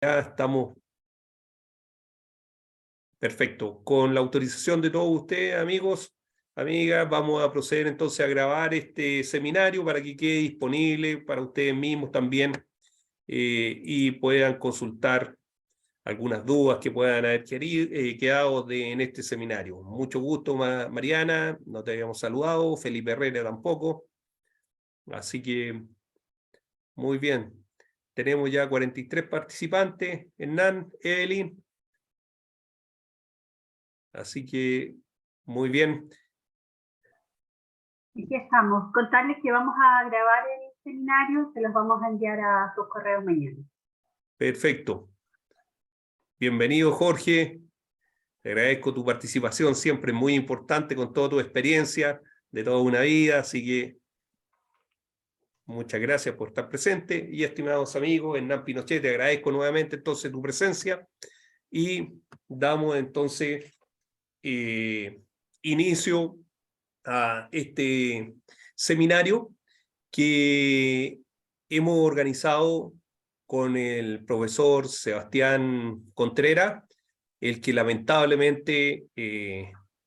Ya estamos. Perfecto. Con la autorización de todos ustedes, amigos, amigas, vamos a proceder entonces a grabar este seminario para que quede disponible para ustedes mismos también y puedan consultar algunas dudas que puedan haber quedado en este seminario. Mucho gusto, Mariana, no te habíamos saludado, Felipe Herrera tampoco. Así que, muy bien. Tenemos ya 43 participantes, Hernán, Evelyn. Así que, muy bien. Aquí estamos. Contarles que vamos a grabar el seminario, se los vamos a enviar a sus correos mañana. Perfecto. Bienvenido, Jorge. Te agradezco tu participación, siempre muy importante con toda tu experiencia de toda una vida, así que muchas gracias por estar presente. Y estimados amigos, Hernán Pinochet, te agradezco nuevamente entonces tu presencia y damos entonces inicio a este seminario que hemos organizado con el profesor Sebastián Contreras, el que lamentablemente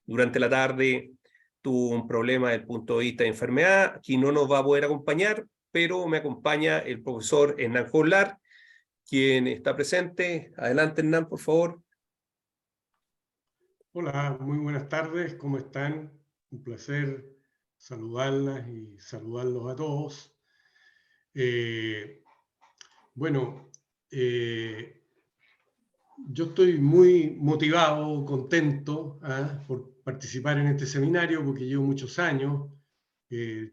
durante la tarde tuvo un problema desde el punto de vista de enfermedad, aquí no nos va a poder acompañar, pero me acompaña el profesor Hernán Joglar, quien está presente. Adelante, Hernán, por favor. Hola, muy buenas tardes, ¿cómo están? Un placer saludarlas y saludarlos a todos. Bueno, yo estoy muy motivado, contento por participar en este seminario porque llevo muchos años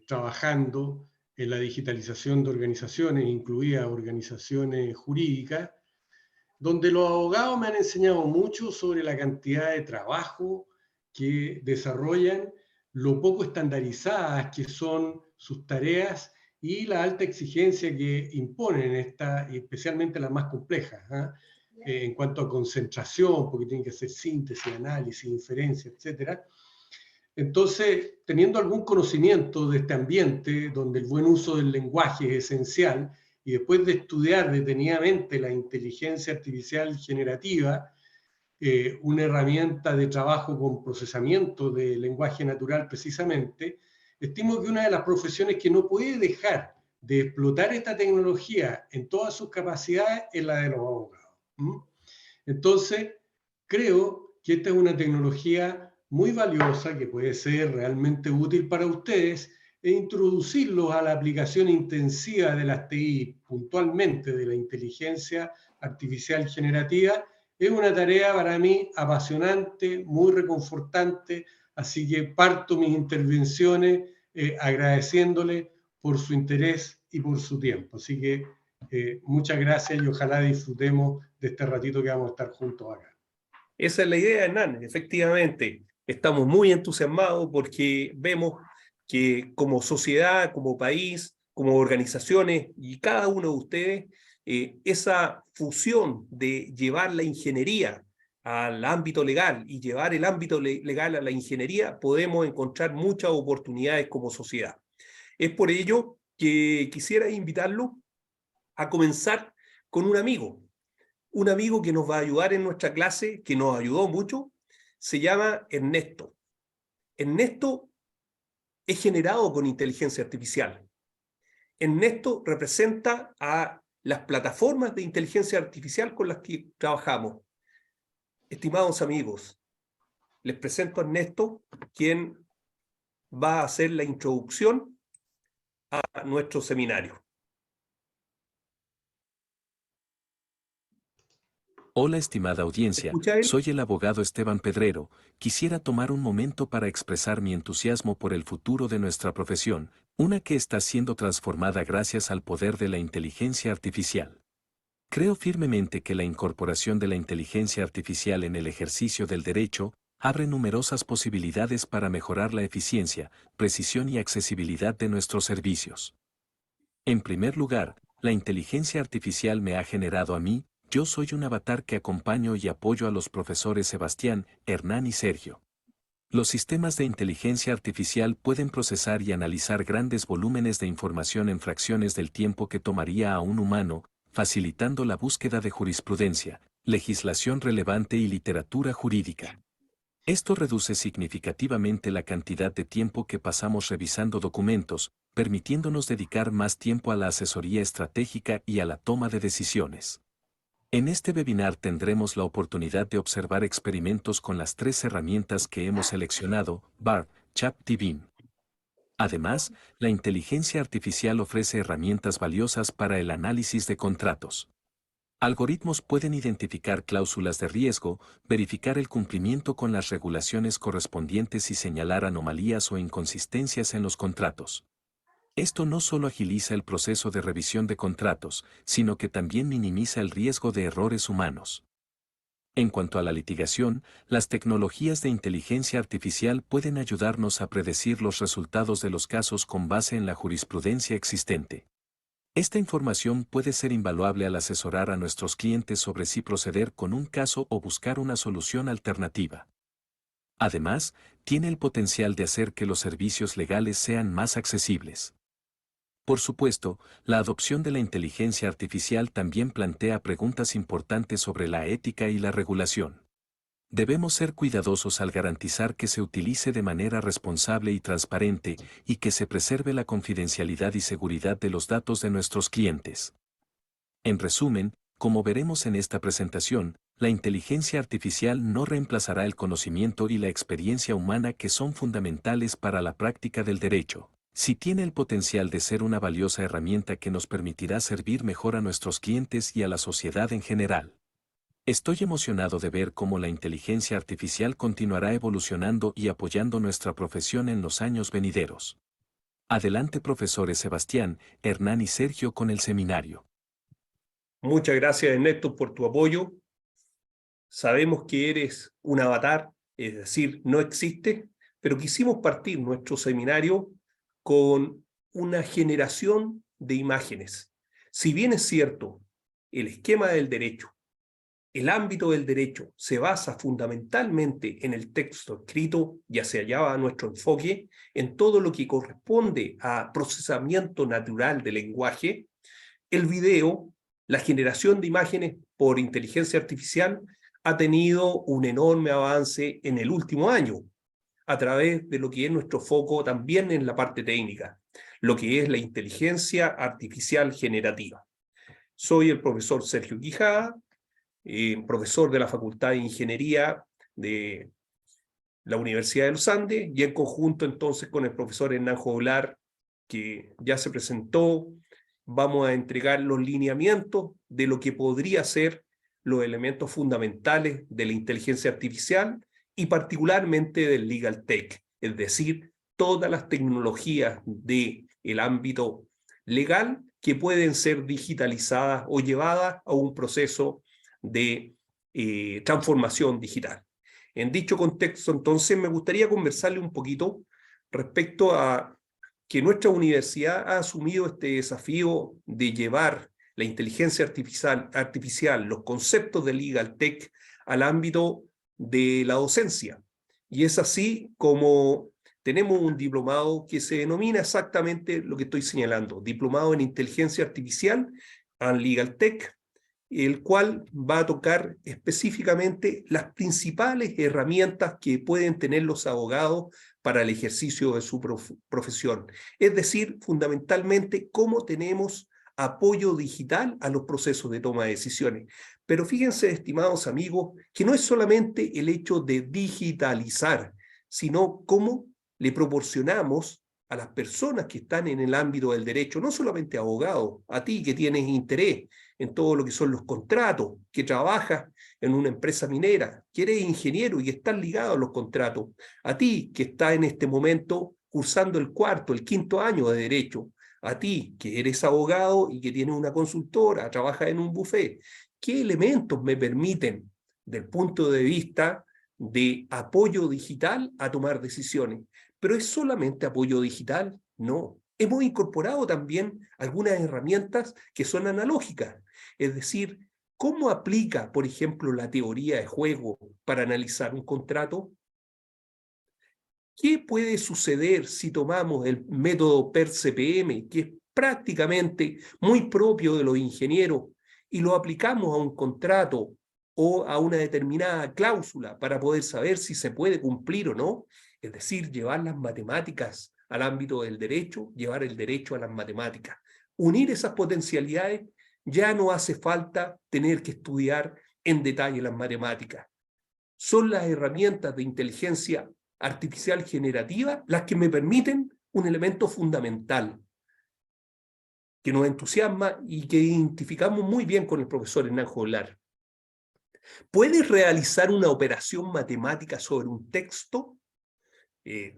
trabajando en la digitalización de organizaciones, incluidas organizaciones jurídicas, donde los abogados me han enseñado mucho sobre la cantidad de trabajo que desarrollan, lo poco estandarizadas que son sus tareas y la alta exigencia que imponen, especialmente las más complejas, en cuanto a concentración, porque tienen que hacer síntesis, análisis, inferencia, etc. Entonces, teniendo algún conocimiento de este ambiente, donde el buen uso del lenguaje es esencial, y después de estudiar detenidamente la inteligencia artificial generativa, una herramienta de trabajo con procesamiento de lenguaje natural precisamente, estimo que una de las profesiones que no puede dejar de explotar esta tecnología en todas sus capacidades es la de los abogados. Entonces, creo que esta es una tecnología muy valiosa que puede ser realmente útil para ustedes e introducirlos a la aplicación intensiva de las TI, puntualmente de la inteligencia artificial generativa, es una tarea para mí apasionante, muy reconfortante, así que parto mis intervenciones agradeciéndole por su interés y por su tiempo. Así que muchas gracias y ojalá disfrutemos de este ratito que vamos a estar juntos acá. Esa es la idea, Hernán, efectivamente. Estamos muy entusiasmados porque vemos que como sociedad, como país, como organizaciones y cada uno de ustedes, esa fusión de llevar la ingeniería al ámbito legal y llevar el ámbito legal a la ingeniería, podemos encontrar muchas oportunidades como sociedad. Es por ello que quisiera invitarlo a comenzar con un amigo que nos va a ayudar en nuestra clase, que nos ayudó mucho, se llama Ernesto. Ernesto es generado con inteligencia artificial. Ernesto representa a las plataformas de inteligencia artificial con las que trabajamos. Estimados amigos, les presento a Ernesto, quien va a hacer la introducción a nuestro seminario. Hola estimada audiencia, soy el abogado Esteban Pedrero. Quisiera tomar un momento para expresar mi entusiasmo por el futuro de nuestra profesión, una que está siendo transformada gracias al poder de la inteligencia artificial. Creo firmemente que la incorporación de la inteligencia artificial en el ejercicio del derecho abre numerosas posibilidades para mejorar la eficiencia, precisión y accesibilidad de nuestros servicios. En primer lugar, la inteligencia artificial me ha generado a mí. Yo soy un avatar que acompaño y apoyo a los profesores Sebastián, Hernán y Sergio. Los sistemas de inteligencia artificial pueden procesar y analizar grandes volúmenes de información en fracciones del tiempo que tomaría a un humano, facilitando la búsqueda de jurisprudencia, legislación relevante y literatura jurídica. Esto reduce significativamente la cantidad de tiempo que pasamos revisando documentos, permitiéndonos dedicar más tiempo a la asesoría estratégica y a la toma de decisiones. En este webinar tendremos la oportunidad de observar experimentos con las 3 herramientas que hemos seleccionado, BAR, ChatGPT y BIM. Además, la inteligencia artificial ofrece herramientas valiosas para el análisis de contratos. Algoritmos pueden identificar cláusulas de riesgo, verificar el cumplimiento con las regulaciones correspondientes y señalar anomalías o inconsistencias en los contratos. Esto no solo agiliza el proceso de revisión de contratos, sino que también minimiza el riesgo de errores humanos. En cuanto a la litigación, las tecnologías de inteligencia artificial pueden ayudarnos a predecir los resultados de los casos con base en la jurisprudencia existente. Esta información puede ser invaluable al asesorar a nuestros clientes sobre si proceder con un caso o buscar una solución alternativa. Además, tiene el potencial de hacer que los servicios legales sean más accesibles. Por supuesto, la adopción de la inteligencia artificial también plantea preguntas importantes sobre la ética y la regulación. Debemos ser cuidadosos al garantizar que se utilice de manera responsable y transparente y que se preserve la confidencialidad y seguridad de los datos de nuestros clientes. En resumen, como veremos en esta presentación, la inteligencia artificial no reemplazará el conocimiento y la experiencia humana que son fundamentales para la práctica del derecho. Sí tiene el potencial de ser una valiosa herramienta que nos permitirá servir mejor a nuestros clientes y a la sociedad en general. Estoy emocionado de ver cómo la inteligencia artificial continuará evolucionando y apoyando nuestra profesión en los años venideros. Adelante, profesores Sebastián, Hernán y Sergio con el seminario. Muchas gracias, Ernesto, por tu apoyo. Sabemos que eres un avatar, es decir, no existe, pero quisimos partir nuestro seminario con una generación de imágenes. Si bien es cierto, el esquema del derecho, el ámbito del derecho se basa fundamentalmente en el texto escrito, y hacia allá va nuestro enfoque, en todo lo que corresponde a procesamiento natural del lenguaje, el video, la generación de imágenes por inteligencia artificial, ha tenido un enorme avance en el último año, a través de lo que es nuestro foco también en la parte técnica, lo que es la inteligencia artificial generativa. Soy el profesor Sergio Quijada, profesor de la Facultad de Ingeniería de la Universidad de los Andes, y en conjunto entonces con el profesor Hernán Joglar, que ya se presentó, vamos a entregar los lineamientos de lo que podría ser los elementos fundamentales de la inteligencia artificial y particularmente del legal tech, es decir, todas las tecnologías del ámbito legal que pueden ser digitalizadas o llevadas a un proceso de transformación digital. En dicho contexto, entonces, me gustaría conversarle un poquito respecto a que nuestra universidad ha asumido este desafío de llevar la inteligencia artificial, los conceptos de legal tech, al ámbito de la docencia. Y es así como tenemos un diplomado que se denomina exactamente lo que estoy señalando, Diplomado en Inteligencia Artificial and Legal Tech, el cual va a tocar específicamente las principales herramientas que pueden tener los abogados para el ejercicio de su profesión. Es decir, fundamentalmente, cómo tenemos apoyo digital a los procesos de toma de decisiones. Pero fíjense, estimados amigos, que no es solamente el hecho de digitalizar, sino cómo le proporcionamos a las personas que están en el ámbito del derecho, no solamente abogados, a ti que tienes interés en todo lo que son los contratos, que trabajas en una empresa minera, que eres ingeniero y que estás ligado a los contratos, a ti que estás en este momento cursando el cuarto, el quinto año de derecho, a ti que eres abogado y que tienes una consultora, trabajas en un buffet. ¿Qué elementos me permiten, del punto de vista de apoyo digital, a tomar decisiones? ¿Pero es solamente apoyo digital? No. Hemos incorporado también algunas herramientas que son analógicas. Es decir, ¿cómo aplica, por ejemplo, la teoría de juego para analizar un contrato? ¿Qué puede suceder si tomamos el método PERCPM, que es prácticamente muy propio de los ingenieros, y lo aplicamos a un contrato o a una determinada cláusula para poder saber si se puede cumplir o no, es decir, llevar las matemáticas al ámbito del derecho, llevar el derecho a las matemáticas. Unir esas potencialidades, ya no hace falta tener que estudiar en detalle las matemáticas. Son las herramientas de inteligencia artificial generativa las que me permiten un elemento fundamental que nos entusiasma y que identificamos muy bien con el profesor Hernán Joglar. ¿Puedes realizar una operación matemática sobre un texto?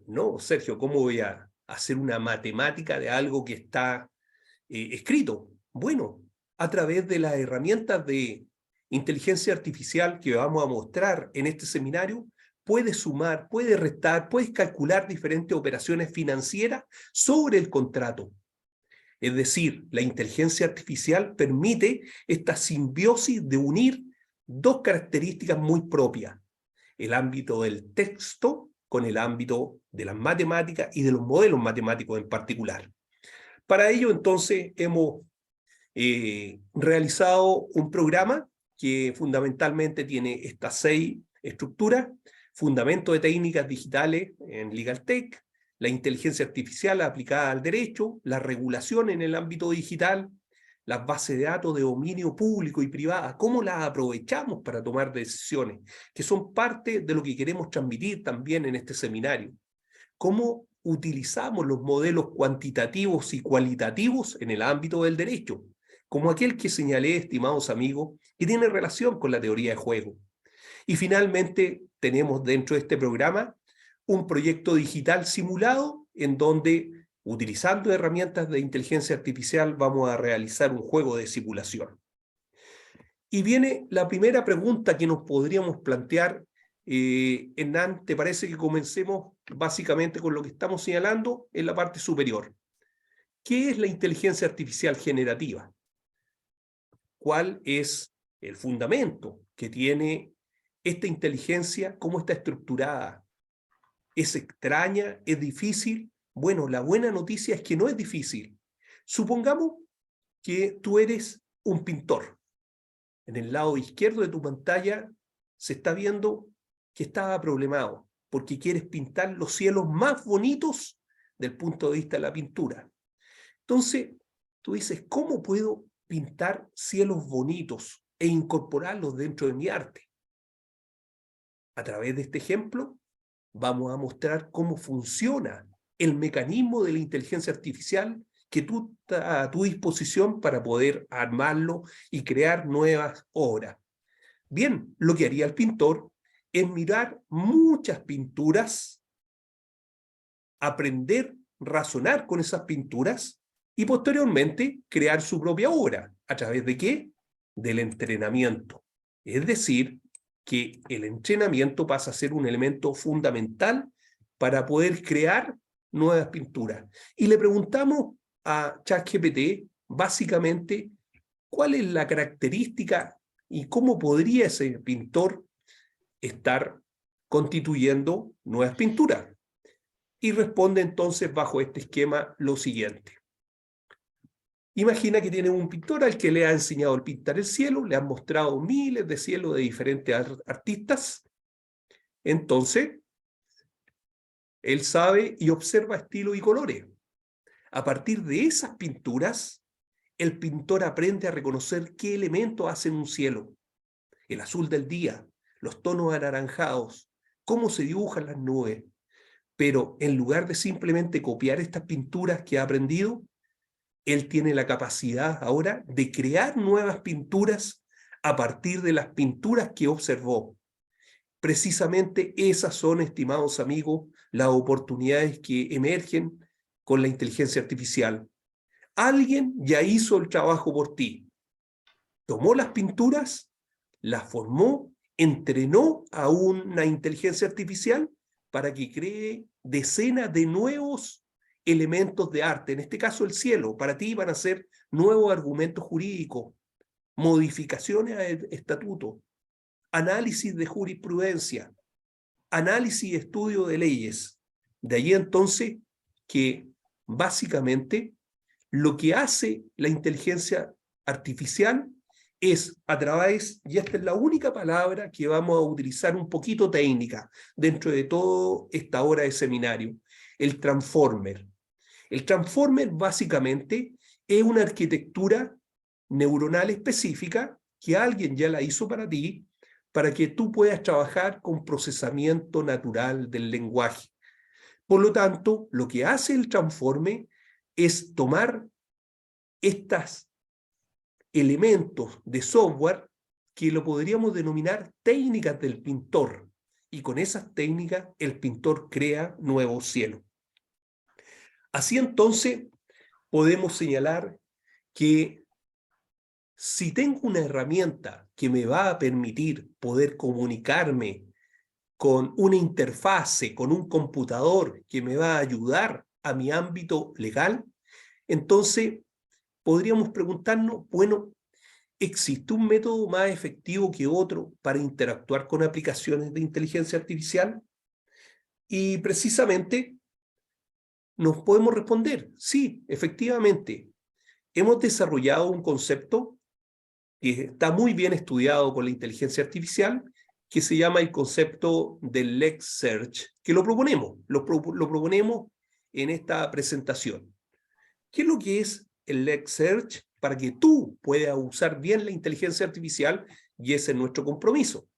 No, Sergio, ¿cómo voy a hacer una matemática de algo que está escrito? Bueno, a través de las herramientas de inteligencia artificial que vamos a mostrar en este seminario, puedes sumar, puedes restar, puedes calcular diferentes operaciones financieras sobre el contrato. Es decir, la inteligencia artificial permite esta simbiosis de unir dos características muy propias: el ámbito del texto con el ámbito de las matemáticas y de los modelos matemáticos en particular. Para ello, entonces, hemos realizado un programa que fundamentalmente tiene estas 6 estructuras: fundamento de técnicas digitales en LegalTech, la inteligencia artificial aplicada al derecho, la regulación en el ámbito digital, las bases de datos de dominio público y privada, cómo las aprovechamos para tomar decisiones, que son parte de lo que queremos transmitir también en este seminario. Cómo utilizamos los modelos cuantitativos y cualitativos en el ámbito del derecho, como aquel que señalé, estimados amigos, que tiene relación con la teoría de juego. Y finalmente tenemos dentro de este programa un proyecto digital simulado en donde, utilizando herramientas de inteligencia artificial, vamos a realizar un juego de simulación. Y viene la primera pregunta que nos podríamos plantear. Hernán, ¿te parece que comencemos básicamente con lo que estamos señalando en la parte superior? ¿Qué es la inteligencia artificial generativa? ¿Cuál es el fundamento que tiene esta inteligencia? ¿Cómo está estructurada? ¿Es extraña? ¿Es difícil? Bueno, la buena noticia es que no es difícil. Supongamos que tú eres un pintor. En el lado izquierdo de tu pantalla se está viendo que estaba problemado porque quieres pintar los cielos más bonitos del punto de vista de la pintura. Entonces, tú dices, ¿cómo puedo pintar cielos bonitos e incorporarlos dentro de mi arte? A través de este ejemplo, vamos a mostrar cómo funciona el mecanismo de la inteligencia artificial que tú está a tu disposición para poder armarlo y crear nuevas obras. Bien, lo que haría el pintor es mirar muchas pinturas, aprender, razonar con esas pinturas y posteriormente crear su propia obra. ¿A través de qué? Del entrenamiento. Es decir, que el entrenamiento pasa a ser un elemento fundamental para poder crear nuevas pinturas. Y le preguntamos a ChatGPT, básicamente, cuál es la característica y cómo podría ese pintor estar constituyendo nuevas pinturas. Y responde entonces bajo este esquema lo siguiente. Imagina que tiene un pintor al que le ha enseñado a pintar el cielo, le han mostrado miles de cielos de diferentes artistas. Entonces, él sabe y observa estilos y colores. A partir de esas pinturas, el pintor aprende a reconocer qué elementos hacen un cielo. El azul del día, los tonos anaranjados, cómo se dibujan las nubes. Pero en lugar de simplemente copiar estas pinturas que ha aprendido, él tiene la capacidad ahora de crear nuevas pinturas a partir de las pinturas que observó. Precisamente esas son, estimados amigos, las oportunidades que emergen con la inteligencia artificial. Alguien ya hizo el trabajo por ti. Tomó las pinturas, las formó, entrenó a una inteligencia artificial para que cree decenas de nuevos elementos de arte, en este caso el cielo. Para ti van a ser nuevos argumentos jurídicos, modificaciones al estatuto, análisis de jurisprudencia, análisis y estudio de leyes. De ahí entonces que básicamente lo que hace la inteligencia artificial es a través, y esta es la única palabra que vamos a utilizar un poquito técnica dentro de toda esta hora de seminario, el transformer. El transformer básicamente es una arquitectura neuronal específica que alguien ya la hizo para ti, para que tú puedas trabajar con procesamiento natural del lenguaje. Por lo tanto, lo que hace el transformer es tomar estos elementos de software que lo podríamos denominar técnicas del pintor, y con esas técnicas el pintor crea nuevos cielos. Así entonces podemos señalar que si tengo una herramienta que me va a permitir poder comunicarme con una interfase, con un computador que me va a ayudar a mi ámbito legal, entonces podríamos preguntarnos, bueno, ¿existe un método más efectivo que otro para interactuar con aplicaciones de inteligencia artificial? Y precisamente nos podemos responder, sí, efectivamente. Hemos desarrollado un concepto que está muy bien estudiado con la inteligencia artificial, que se llama el concepto del Lex Search, que lo proponemos en esta presentación. ¿Qué es lo que es el Lex Search? Para que tú puedas usar bien la inteligencia artificial, y ese es nuestro compromiso.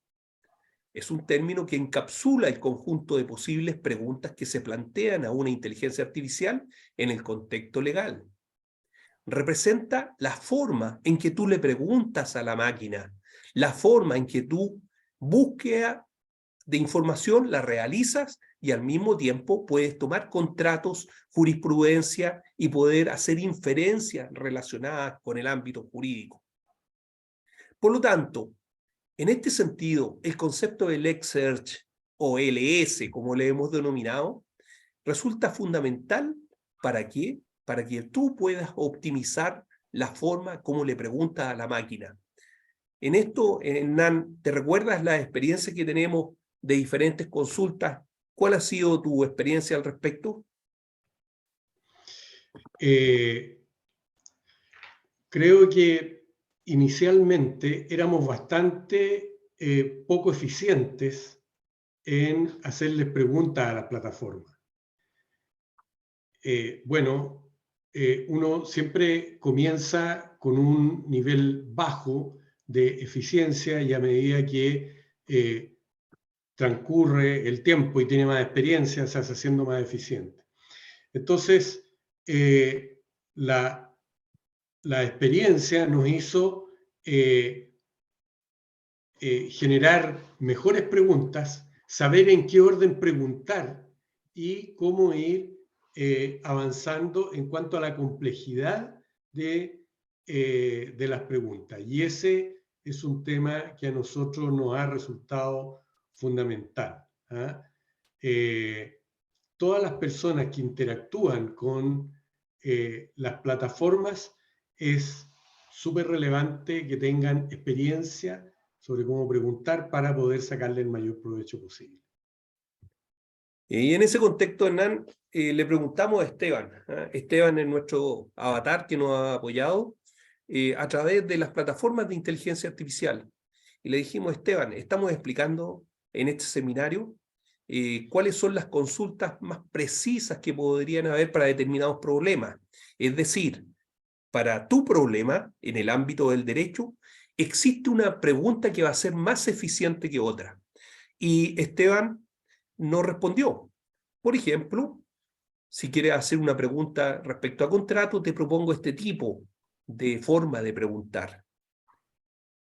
Es un término que encapsula el conjunto de posibles preguntas que se plantean a una inteligencia artificial en el contexto legal. Representa la forma en que tú le preguntas a la máquina, la forma en que tú búsqueda de información la realizas, y al mismo tiempo puedes tomar contratos, jurisprudencia y poder hacer inferencias relacionadas con el ámbito jurídico. Por lo tanto, en este sentido, el concepto de Lex Search, o LS, como le hemos denominado, resulta fundamental. ¿Para qué? Para que tú puedas optimizar la forma como le preguntas a la máquina. En esto, Hernán, ¿te recuerdas la experiencia que tenemos de diferentes consultas? ¿Cuál ha sido tu experiencia al respecto? Creo que inicialmente éramos bastante poco eficientes en hacerles preguntas a las plataformas. Uno siempre comienza con un nivel bajo de eficiencia, y a medida que transcurre el tiempo y tiene más experiencia, se hace siendo más eficiente. Entonces, la experiencia nos hizo generar mejores preguntas, saber en qué orden preguntar y cómo ir avanzando en cuanto a la complejidad de las preguntas. Y ese es un tema que a nosotros nos ha resultado fundamental. Todas las personas que interactúan con las plataformas, es súper relevante que tengan experiencia sobre cómo preguntar para poder sacarle el mayor provecho posible. Y en ese contexto, Hernán, le preguntamos a Esteban. Esteban es nuestro avatar que nos ha apoyado a través de las plataformas de inteligencia artificial. Y le dijimos, Esteban, estamos explicando en este seminario cuáles son las consultas más precisas que podrían haber para determinados problemas. Es decir, para tu problema, en el ámbito del derecho, existe una pregunta que va a ser más eficiente que otra. Y Esteban no respondió. Por ejemplo, si quieres hacer una pregunta respecto a contrato, te propongo este tipo de forma de preguntar.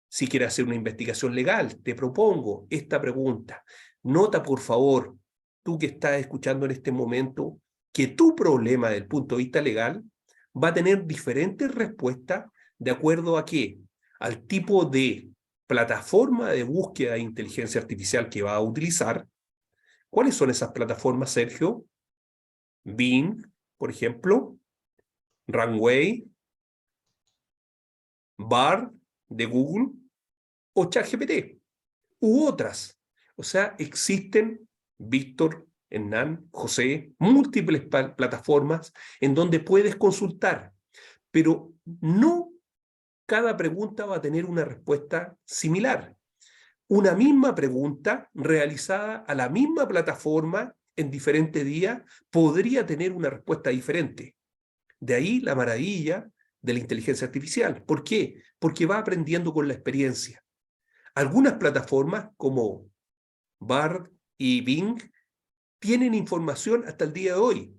Si quieres hacer una investigación legal, te propongo esta pregunta. Nota, por favor, tú que estás escuchando en este momento, que tu problema desde el punto de vista legal va a tener diferentes respuestas de acuerdo a qué, al tipo de plataforma de búsqueda de inteligencia artificial que va a utilizar. ¿Cuáles son esas plataformas, Sergio? Bing, por ejemplo, Runway, Bard de Google o ChatGPT u otras. O sea, existen, Víctor, Hernán, José, múltiples plataformas en donde puedes consultar, pero no cada pregunta va a tener una respuesta similar. Una misma pregunta realizada a la misma plataforma en diferentes días podría tener una respuesta diferente. De ahí la maravilla de la inteligencia artificial. ¿Por qué? Porque va aprendiendo con la experiencia. Algunas plataformas como Bard y Bing tienen información hasta el día de hoy.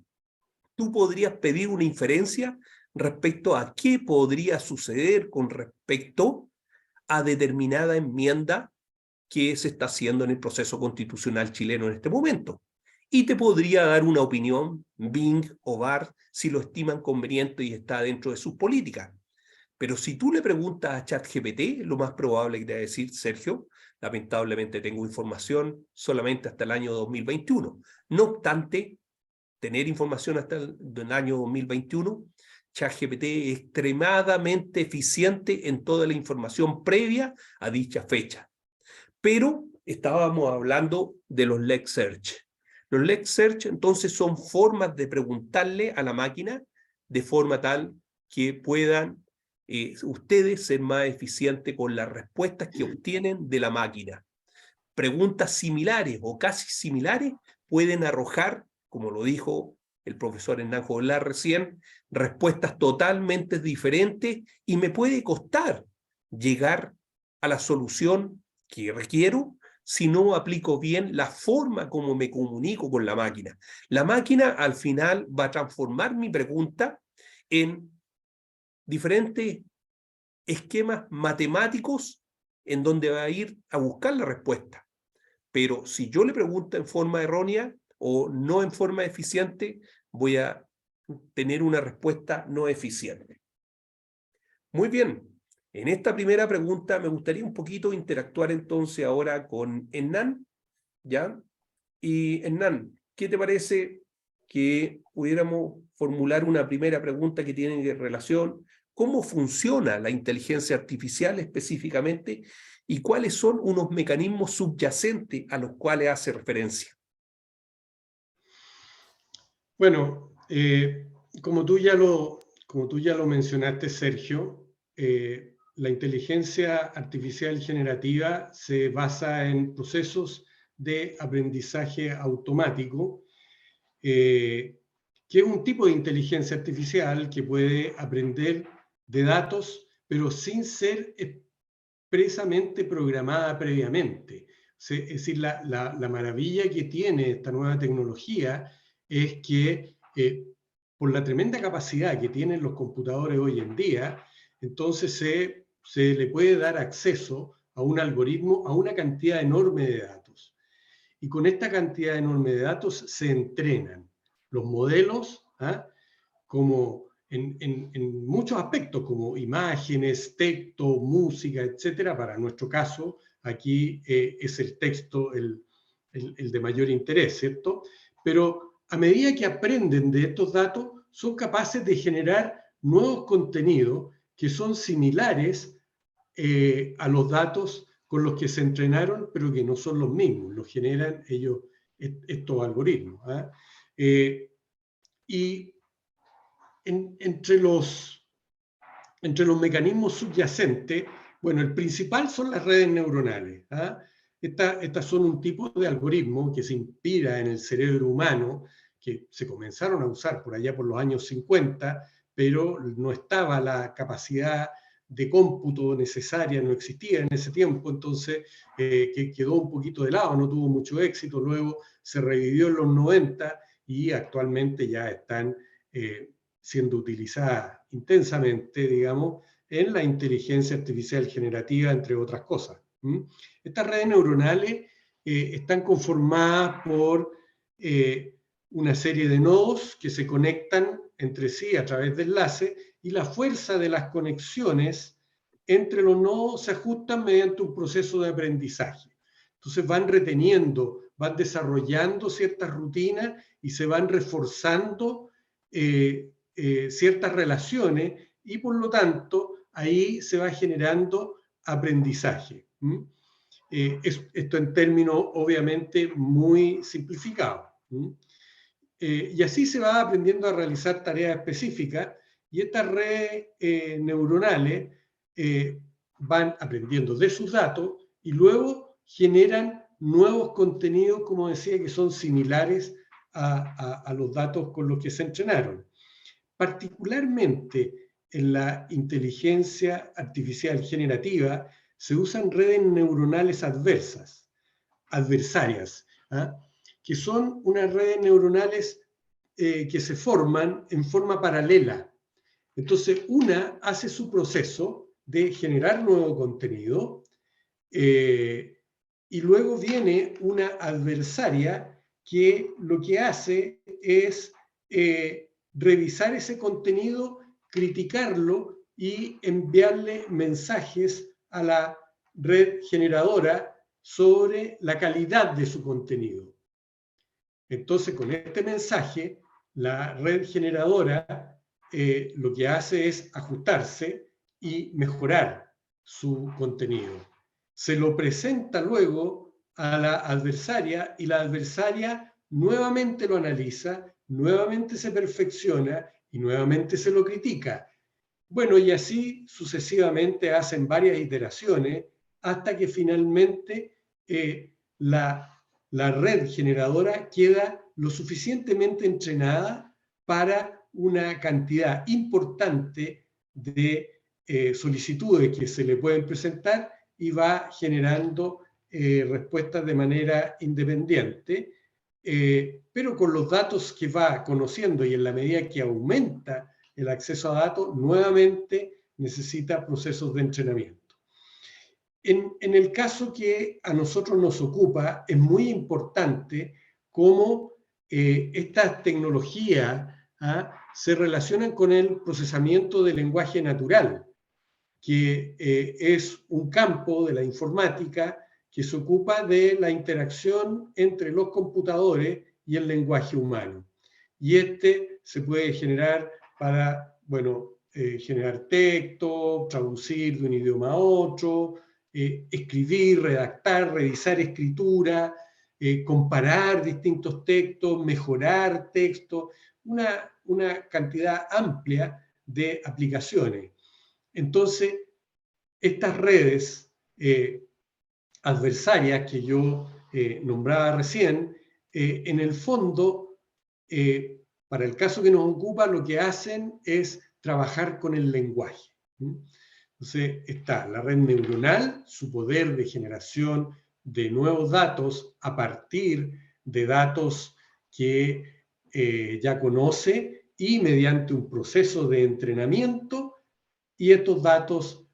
Tú podrías pedir una inferencia respecto a qué podría suceder con respecto a determinada enmienda que se está haciendo en el proceso constitucional chileno en este momento. Y te podría dar una opinión, Bing o Bard, si lo estiman conveniente y está dentro de sus políticas. Pero si tú le preguntas a ChatGPT, lo más probable que te va a decir, Sergio, lamentablemente tengo información solamente hasta el año 2021. No obstante, tener información hasta el año 2021, ChatGPT es extremadamente eficiente en toda la información previa a dicha fecha. Pero estábamos hablando de los leg search. Los leg search entonces son formas de preguntarle a la máquina de forma tal que puedan ustedes ser más eficientes con las respuestas que obtienen de la máquina. Preguntas similares o casi similares pueden arrojar, como lo dijo el profesor Hernán Joglar recién, respuestas totalmente diferentes y me puede costar llegar a la solución que requiero si no aplico bien la forma como me comunico con la máquina. La máquina al final va a transformar mi pregunta en diferentes esquemas matemáticos en donde va a ir a buscar la respuesta. Pero si yo le pregunto en forma errónea o no en forma eficiente, voy a tener una respuesta no eficiente. Muy bien. En esta primera pregunta me gustaría un poquito interactuar entonces ahora con Hernán, ¿ya? Y Hernán, ¿qué te parece que pudiéramos formular una primera pregunta que tiene relación cómo funciona la inteligencia artificial específicamente y cuáles son unos mecanismos subyacentes a los cuales hace referencia? Bueno, como tú ya lo mencionaste, Sergio, la inteligencia artificial generativa se basa en procesos de aprendizaje automático, que es un tipo de inteligencia artificial que puede aprender de datos, pero sin ser expresamente programada previamente. Es decir, la maravilla que tiene esta nueva tecnología es que por la tremenda capacidad que tienen los computadores hoy en día, entonces se le puede dar acceso a un algoritmo, a una cantidad enorme de datos. Y con esta cantidad enorme de datos se entrenan los modelos, como en muchos aspectos, como imágenes, texto, música, etcétera. Para nuestro caso, aquí es el texto el de mayor interés, ¿cierto? Pero a medida que aprenden de estos datos, son capaces de generar nuevos contenidos que son similares a los datos con los que se entrenaron, pero que no son los mismos, los generan ellos, estos algoritmos. Y entre los mecanismos subyacentes, bueno, el principal son las redes neuronales. Estas son un tipo de algoritmo que se inspira en el cerebro humano, que se comenzaron a usar por allá por los años 50, pero no estaba la capacidad de cómputo necesaria, no existía en ese tiempo, entonces que quedó un poquito de lado, no tuvo mucho éxito, luego se revivió en los 90 y actualmente ya están siendo utilizadas intensamente, digamos, en la inteligencia artificial generativa, entre otras cosas. Estas redes neuronales están conformadas por una serie de nodos que se conectan entre sí a través de enlaces, y la fuerza de las conexiones entre los nodos se ajustan mediante un proceso de aprendizaje. Entonces van reteniendo, van desarrollando ciertas rutinas y se van reforzando ciertas relaciones, y por lo tanto ahí se va generando aprendizaje. Esto en términos obviamente muy simplificados. Y así se va aprendiendo a realizar tareas específicas, y estas redes neuronales van aprendiendo de sus datos y luego generan nuevos contenidos, como decía, que son similares a los datos con los que se entrenaron. Particularmente en la inteligencia artificial generativa se usan redes neuronales adversarias, que son unas redes neuronales que se forman en forma paralela. Entonces, una hace su proceso de generar nuevo contenido y luego viene una adversaria que lo que hace es revisar ese contenido, criticarlo y enviarle mensajes a la red generadora sobre la calidad de su contenido. Entonces, con este mensaje, la red generadora lo que hace es ajustarse y mejorar su contenido. Se lo presenta luego a la adversaria y la adversaria nuevamente lo analiza, nuevamente se perfecciona y nuevamente se lo critica. Bueno, y así sucesivamente hacen varias iteraciones hasta que finalmente la red generadora queda lo suficientemente entrenada para una cantidad importante de solicitudes que se le pueden presentar y va generando respuestas de manera independiente, pero con los datos que va conociendo y en la medida que aumenta el acceso a datos, nuevamente necesita procesos de entrenamiento. En el caso que a nosotros nos ocupa, es muy importante cómo estas tecnologías se relacionan con el procesamiento del lenguaje natural, que es un campo de la informática que se ocupa de la interacción entre los computadores y el lenguaje humano. Y este se puede generar para, bueno, generar texto, traducir de un idioma a otro, escribir, redactar, revisar escritura, comparar distintos textos, mejorar textos, una cantidad amplia de aplicaciones. Entonces, estas redes adversarias que yo nombraba recién, en el fondo, para el caso que nos ocupa, lo que hacen es trabajar con el lenguaje. Entonces, está la red neuronal, su poder de generación de nuevos datos a partir de datos que ya conoce y mediante un proceso de entrenamiento, y estos datos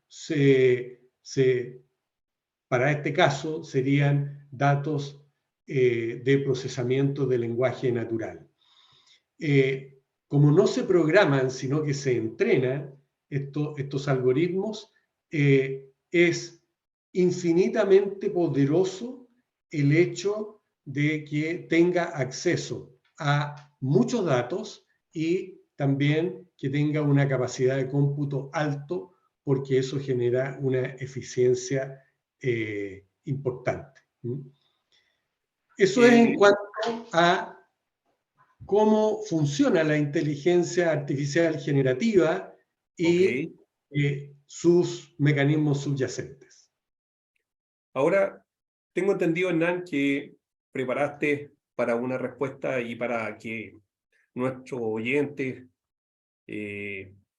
para este caso serían datos de procesamiento del lenguaje natural. Como no se programan, sino que se entrenan estos algoritmos, es infinitamente poderoso el hecho de que tenga acceso a muchos datos y también que tenga una capacidad de cómputo alto, porque eso genera una eficiencia importante. Eso es en cuanto a cómo funciona la inteligencia artificial generativa y sus mecanismos subyacentes. Ahora, tengo entendido, Hernán, que preparaste para una respuesta y para que nuestros oyentes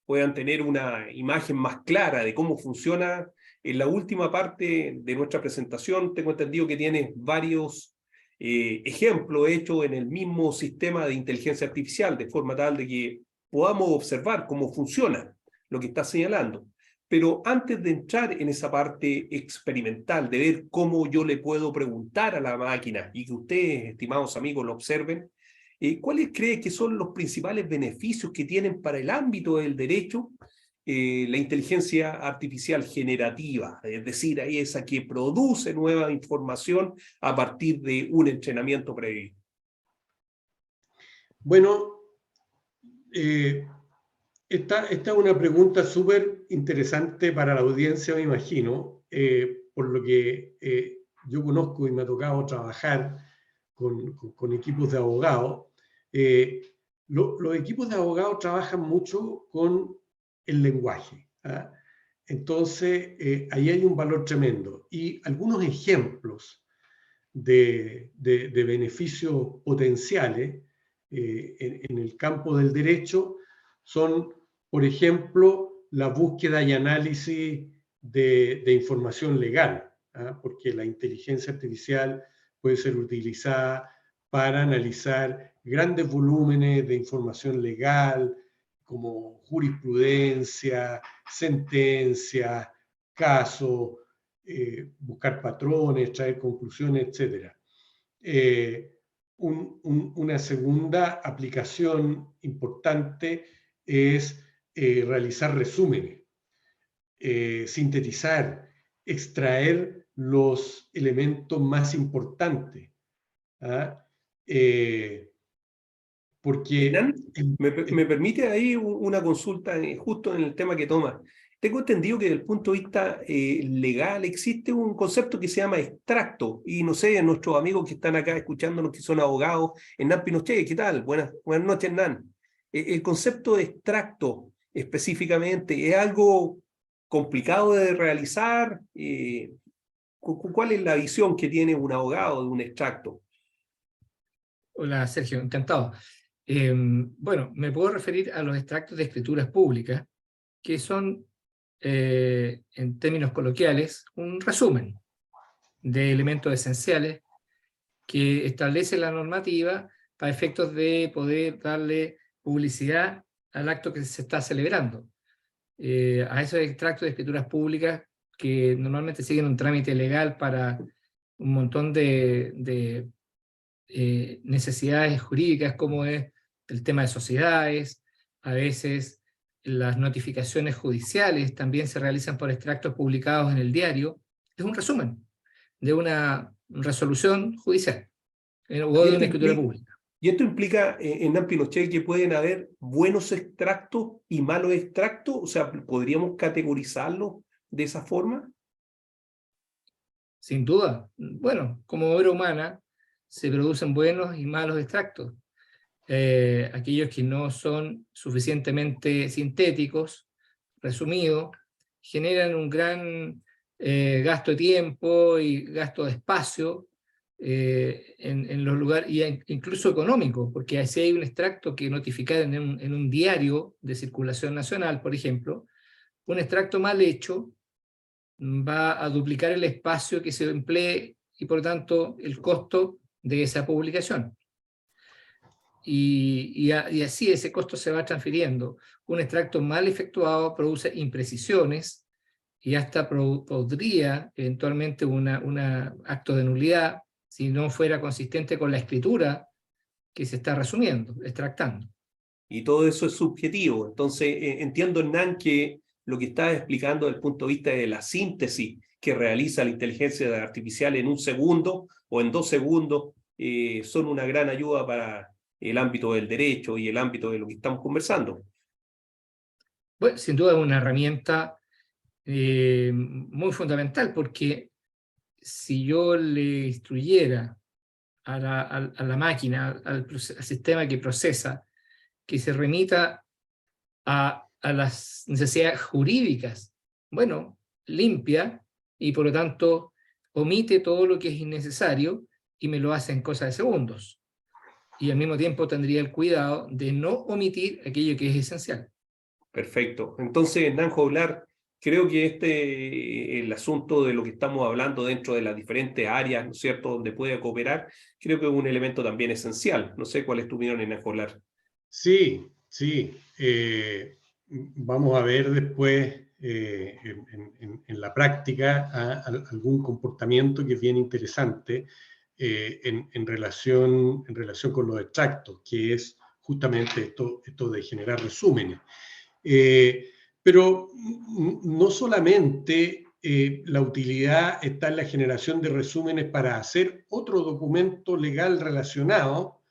puedan tener una imagen más clara de cómo funciona. En la última parte de nuestra presentación, tengo entendido que tienes varios ejemplos hechos en el mismo sistema de inteligencia artificial, de forma tal de que podamos observar cómo funciona lo que estás señalando. Pero antes de entrar en esa parte experimental, de ver cómo yo le puedo preguntar a la máquina y que ustedes, estimados amigos, lo observen, ¿cuáles creen que son los principales beneficios que tienen para el ámbito del derecho la inteligencia artificial generativa? Es decir, ahí esa que produce nueva información a partir de un entrenamiento previo. Bueno, esta es una pregunta súper interesante para la audiencia, me imagino, por lo que yo conozco y me ha tocado trabajar con equipos de abogados. Los equipos de abogados trabajan mucho con el lenguaje. Entonces, ahí hay un valor tremendo. Y algunos ejemplos de beneficios potenciales en el campo del derecho son, por ejemplo, la búsqueda y análisis de información legal, ¿ah? Porque la inteligencia artificial puede ser utilizada para analizar grandes volúmenes de información legal, como jurisprudencia, sentencias, casos, buscar patrones, traer conclusiones, etc. Una segunda aplicación importante es realizar resúmenes, sintetizar, extraer los elementos más importantes. ¿Ah? Porque... Hernán, ¿me permite ahí una consulta justo en el tema que toma? Tengo entendido que desde el punto de vista legal existe un concepto que se llama extracto, y no sé, nuestros amigos que están acá escuchándonos, que son abogados, Hernán Pinochet, ¿qué tal? Buenas noches, Hernán. El concepto de extracto específicamente, ¿es algo complicado de realizar? ¿Cuál es la visión que tiene un abogado de un extracto? Hola, Sergio, encantado. Bueno, me puedo referir a los extractos de escrituras públicas, que son, en términos coloquiales, un resumen de elementos esenciales que establece la normativa para efectos de poder darle publicidad al acto que se está celebrando. A esos extractos de escrituras públicas que normalmente siguen un trámite legal para un montón de necesidades jurídicas, como es el tema de sociedades, a veces las notificaciones judiciales también se realizan por extractos publicados en el diario. Es un resumen de una resolución judicial o de una escritura pública. ¿Y esto implica, Hernán Pinochet, que pueden haber buenos extractos y malos extractos? O sea, ¿podríamos categorizarlos de esa forma? Sin duda. Bueno, como obra humana se producen buenos y malos extractos. Aquellos que no son suficientemente sintéticos, resumidos, generan un gran gasto de tiempo y gasto de espacio en los lugares, y incluso económico, porque si hay un extracto que notificar en un diario de circulación nacional, por ejemplo, un extracto mal hecho va a duplicar el espacio que se emplee y por lo tanto el costo de esa publicación. Y así ese costo se va transfiriendo. Un extracto mal efectuado produce imprecisiones y hasta podría eventualmente un acto de nulidad si no fuera consistente con la escritura que se está resumiendo, extractando. Y todo eso es subjetivo. Entonces, entiendo, Hernán, que lo que estás explicando desde el punto de vista de la síntesis que realiza la inteligencia artificial en 1 segundo o en 2 segundos son una gran ayuda para el ámbito del derecho y el ámbito de lo que estamos conversando. Bueno, sin duda es una herramienta muy fundamental, porque si yo le instruyera a la máquina, al sistema que procesa, que se remita a las necesidades jurídicas, bueno, limpia y por lo tanto omite todo lo que es innecesario y me lo hace en cosa de segundos. Y al mismo tiempo tendría el cuidado de no omitir aquello que es esencial. Perfecto. Entonces, Hernán Joglar, creo que el asunto de lo que estamos hablando dentro de las diferentes áreas, ¿no es cierto?, donde puede cooperar, creo que es un elemento también esencial. No sé cuál es tu opinión, Hernán Joglar. Sí, sí. Vamos a ver después en la práctica algún comportamiento que es bien interesante en relación con los extractos, que es justamente esto de generar resúmenes. Pero no solamente la utilidad está en la generación de resúmenes para hacer otro documento legal relacionado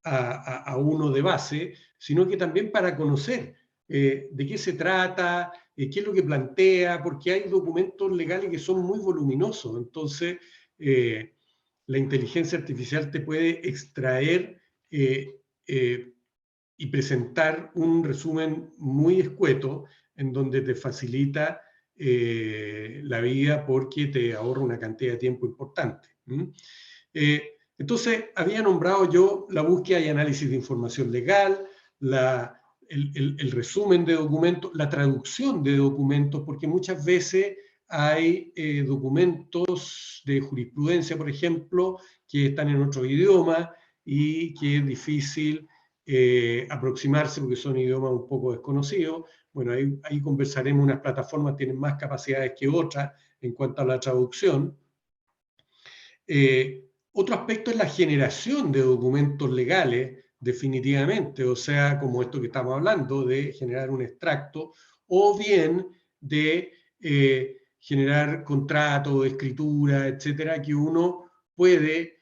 a uno de base, sino que también para conocer de qué se trata, qué es lo que plantea, porque hay documentos legales que son muy voluminosos. Entonces, la inteligencia artificial te puede extraer y presentar un resumen muy escueto en donde te facilita la vida porque te ahorra una cantidad de tiempo importante. Entonces, había nombrado yo la búsqueda y análisis de información legal, el resumen de documentos, la traducción de documentos, porque muchas veces hay documentos de jurisprudencia, por ejemplo, que están en otro idioma y que es difícil aproximarse porque son idiomas un poco desconocidos. Bueno, ahí conversaremos, unas plataformas tienen más capacidades que otras en cuanto a la traducción. Otro aspecto es la generación de documentos legales, definitivamente, o sea, como esto que estamos hablando, de generar un extracto, o bien de generar contratos, escritura, etcétera, que uno puede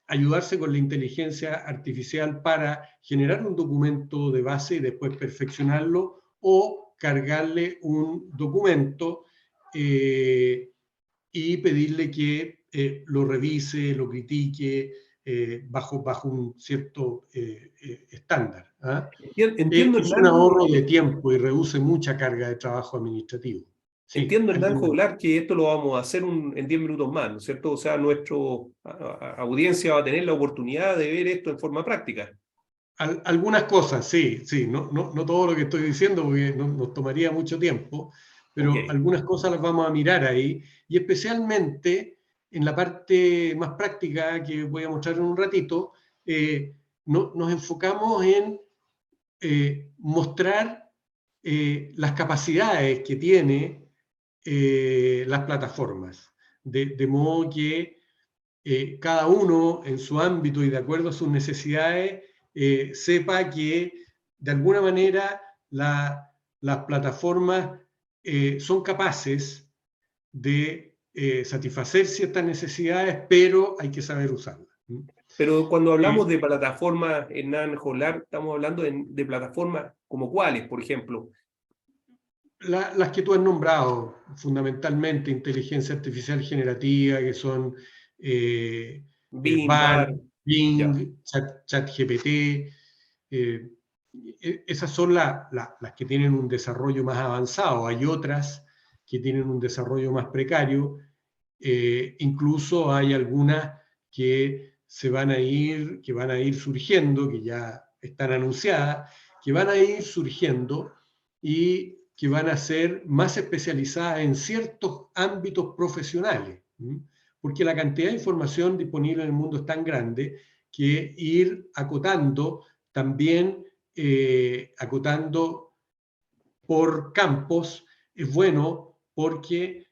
ayudarse con la inteligencia artificial para generar un documento de base y después perfeccionarlo, o cargarle un documento y pedirle que lo revise, lo critique bajo un cierto estándar. Entiendo, Es Hernán, un ahorro de tiempo y reduce mucha carga de trabajo administrativo. Sí, entiendo, Hernán Joglar, que esto lo vamos a hacer en 10 minutos más, ¿no es cierto? O sea, nuestra audiencia va a tener la oportunidad de ver esto en forma práctica. Algunas cosas, sí, no todo lo que estoy diciendo porque nos tomaría mucho tiempo, pero algunas cosas las vamos a mirar ahí, y especialmente en la parte más práctica que voy a mostrar en un ratito, nos enfocamos en mostrar las capacidades que tiene las plataformas, de modo que cada uno en su ámbito y de acuerdo a sus necesidades sepa que de alguna manera las plataformas son capaces de satisfacer ciertas necesidades, pero hay que saber usarlas. Pero cuando hablamos de plataformas, Hernán Joglar, estamos hablando de plataformas como cuáles, por ejemplo. Las que tú has nombrado, fundamentalmente inteligencia artificial generativa, que son Bing, BART, Bar, Bing, ChatGPT. Esas son las que tienen un desarrollo más avanzado. Hay otras que tienen un desarrollo más precario. Incluso hay algunas que van a ir surgiendo, que ya están anunciadas, que van a ir surgiendo y que van a ser más especializadas en ciertos ámbitos profesionales, porque la cantidad de información disponible en el mundo es tan grande que ir acotando también, acotando por campos, es bueno porque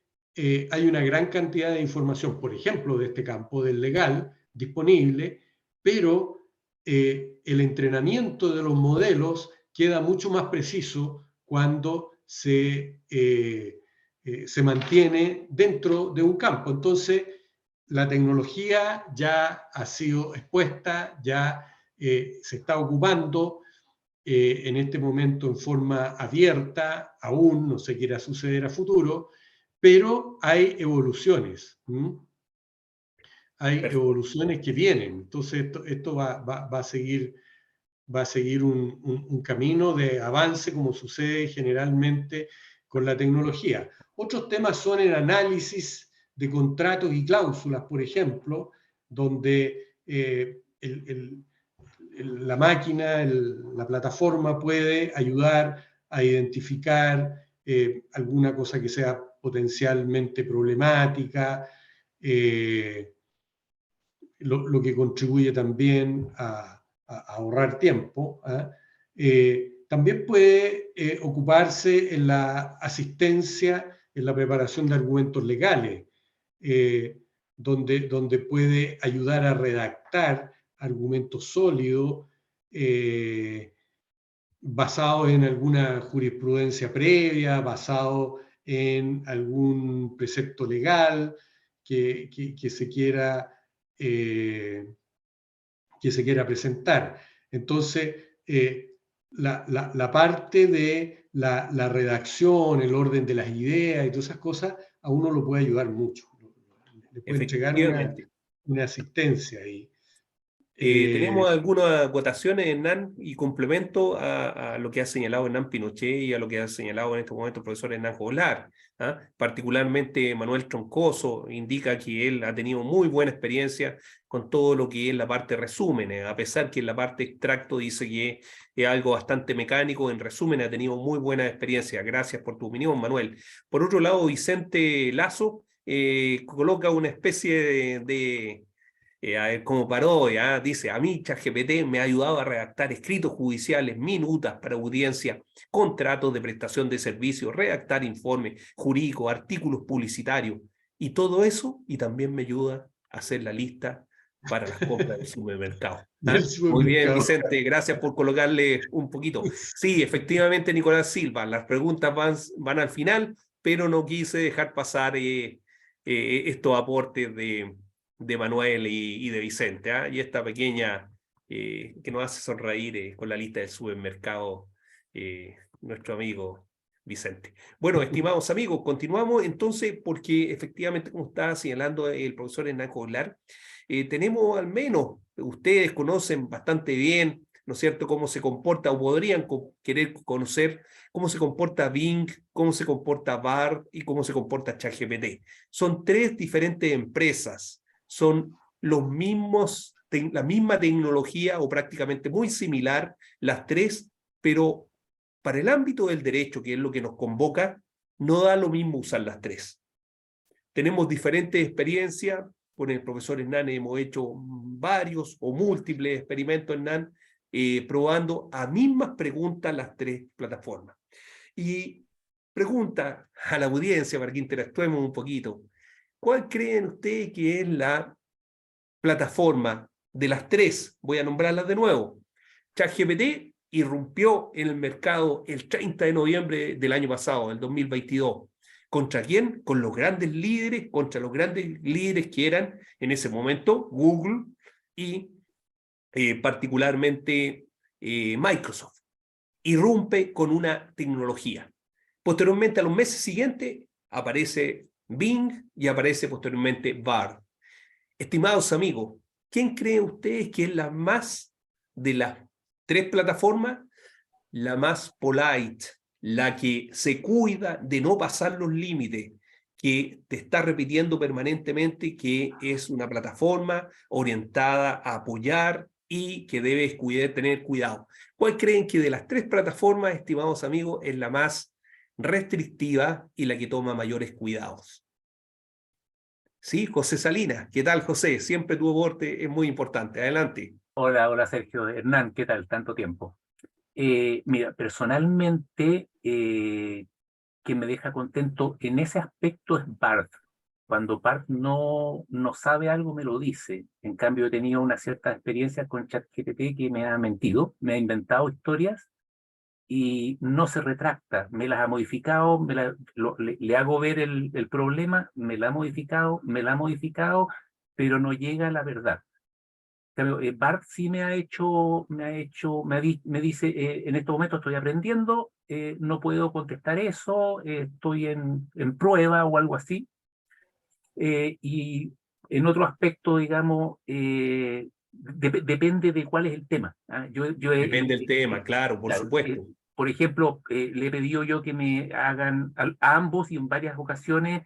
hay una gran cantidad de información, por ejemplo, de este campo, del legal, disponible, pero el entrenamiento de los modelos queda mucho más preciso cuando se mantiene dentro de un campo. Entonces, la tecnología ya ha sido expuesta, ya se está ocupando en este momento en forma abierta, aún no sé qué irá a suceder a futuro, pero hay evoluciones. Hay evoluciones que vienen. Entonces, esto va a seguir un camino de avance, como sucede generalmente con la tecnología. Otros temas son el análisis de contratos y cláusulas, por ejemplo, donde la máquina, la plataforma puede ayudar a identificar alguna cosa que sea potencialmente problemática, lo que contribuye también a ahorrar tiempo. También puede ocuparse en la asistencia, en la preparación de argumentos legales, donde puede ayudar a redactar argumentos sólidos basados en alguna jurisprudencia previa, basados en algún precepto legal que se quiera presentar. Entonces, la parte de la redacción, el orden de las ideas y todas esas cosas, a uno lo puede ayudar mucho. Le puede entregar una asistencia ahí. ¿Tenemos algunas votaciones, Hernán, y complemento a lo que ha señalado Hernán Pinochet y a lo que ha señalado en este momento el profesor Hernán Joglar? Particularmente Manuel Troncoso indica que él ha tenido muy buena experiencia con todo lo que es la parte resumen, a pesar que en la parte extracto dice que es algo bastante mecánico. En resumen ha tenido muy buena experiencia. Gracias por tu opinión, Manuel. Por otro lado, Vicente Lazo coloca una especie a ver, como parodia, dice: a mí ChatGPT me ha ayudado a redactar escritos judiciales, minutas para audiencia, contratos de prestación de servicios, redactar informes jurídicos, artículos publicitarios, y todo eso, y también me ayuda a hacer la lista para las compras del supermercado. Muy bien, Vicente, gracias por colocarle un poquito. Sí, efectivamente, Nicolás Silva, las preguntas van al final, pero no quise dejar pasar estos aportes de Manuel y de Vicente, y esta pequeña que nos hace sonreír con la lista del supermercado, nuestro amigo Vicente. Bueno, estimados amigos, continuamos entonces, porque efectivamente, como estaba señalando el profesor Hernán Joglar, tenemos, al menos ustedes conocen bastante bien, ¿no es cierto?, cómo se comporta, o podrían querer conocer cómo se comporta Bing, cómo se comporta Bard y cómo se comporta ChatGPT. Son tres diferentes empresas, son los mismos, la misma tecnología, o prácticamente muy similar las tres, pero para el ámbito del derecho, que es lo que nos convoca, no da lo mismo usar las tres. Tenemos diferentes experiencias. Con el profesor Hernán hemos hecho varios o múltiples experimentos, Hernán, probando a mismas preguntas las tres plataformas. Y pregunta a la audiencia para que interactuemos un poquito: ¿cuál creen ustedes que es la plataforma de las tres? Voy a nombrarlas de nuevo. ChatGPT irrumpió en el mercado el 30 de noviembre del año pasado, del 2022. ¿Contra quién? Con los grandes líderes, contra los grandes líderes que eran en ese momento Google y particularmente Microsoft. Irrumpe con una tecnología. Posteriormente, a los meses siguientes, aparece Bing y aparece posteriormente Bard. Estimados amigos, ¿quién creen ustedes que es la más, de las tres plataformas, la más polite, la que se cuida de no pasar los límites, que te está repitiendo permanentemente que es una plataforma orientada a apoyar y que debes tener cuidado? ¿Cuál creen que de las tres plataformas, estimados amigos, es la más restrictiva y la que toma mayores cuidados? Sí, José Salinas. ¿Qué tal, José? Siempre tu aporte es muy importante. Adelante. Hola Sergio. Hernán, ¿qué tal? Tanto tiempo. Mira, personalmente, que me deja contento en ese aspecto es Bard. Cuando Bard no sabe algo, me lo dice. En cambio, he tenido una cierta experiencia con ChatGPT que me ha mentido, me ha inventado historias y no se retracta. Me las ha modificado, le hago ver el problema, me la ha modificado, pero no llega a la verdad. Bard sí me dice, en estos momentos estoy aprendiendo, no puedo contestar eso, estoy en prueba o algo así. Y en otro aspecto, digamos, depende de cuál es el tema. Depende del tema, claro, por supuesto. Por ejemplo, le he pedido yo que me hagan a ambos, y en varias ocasiones,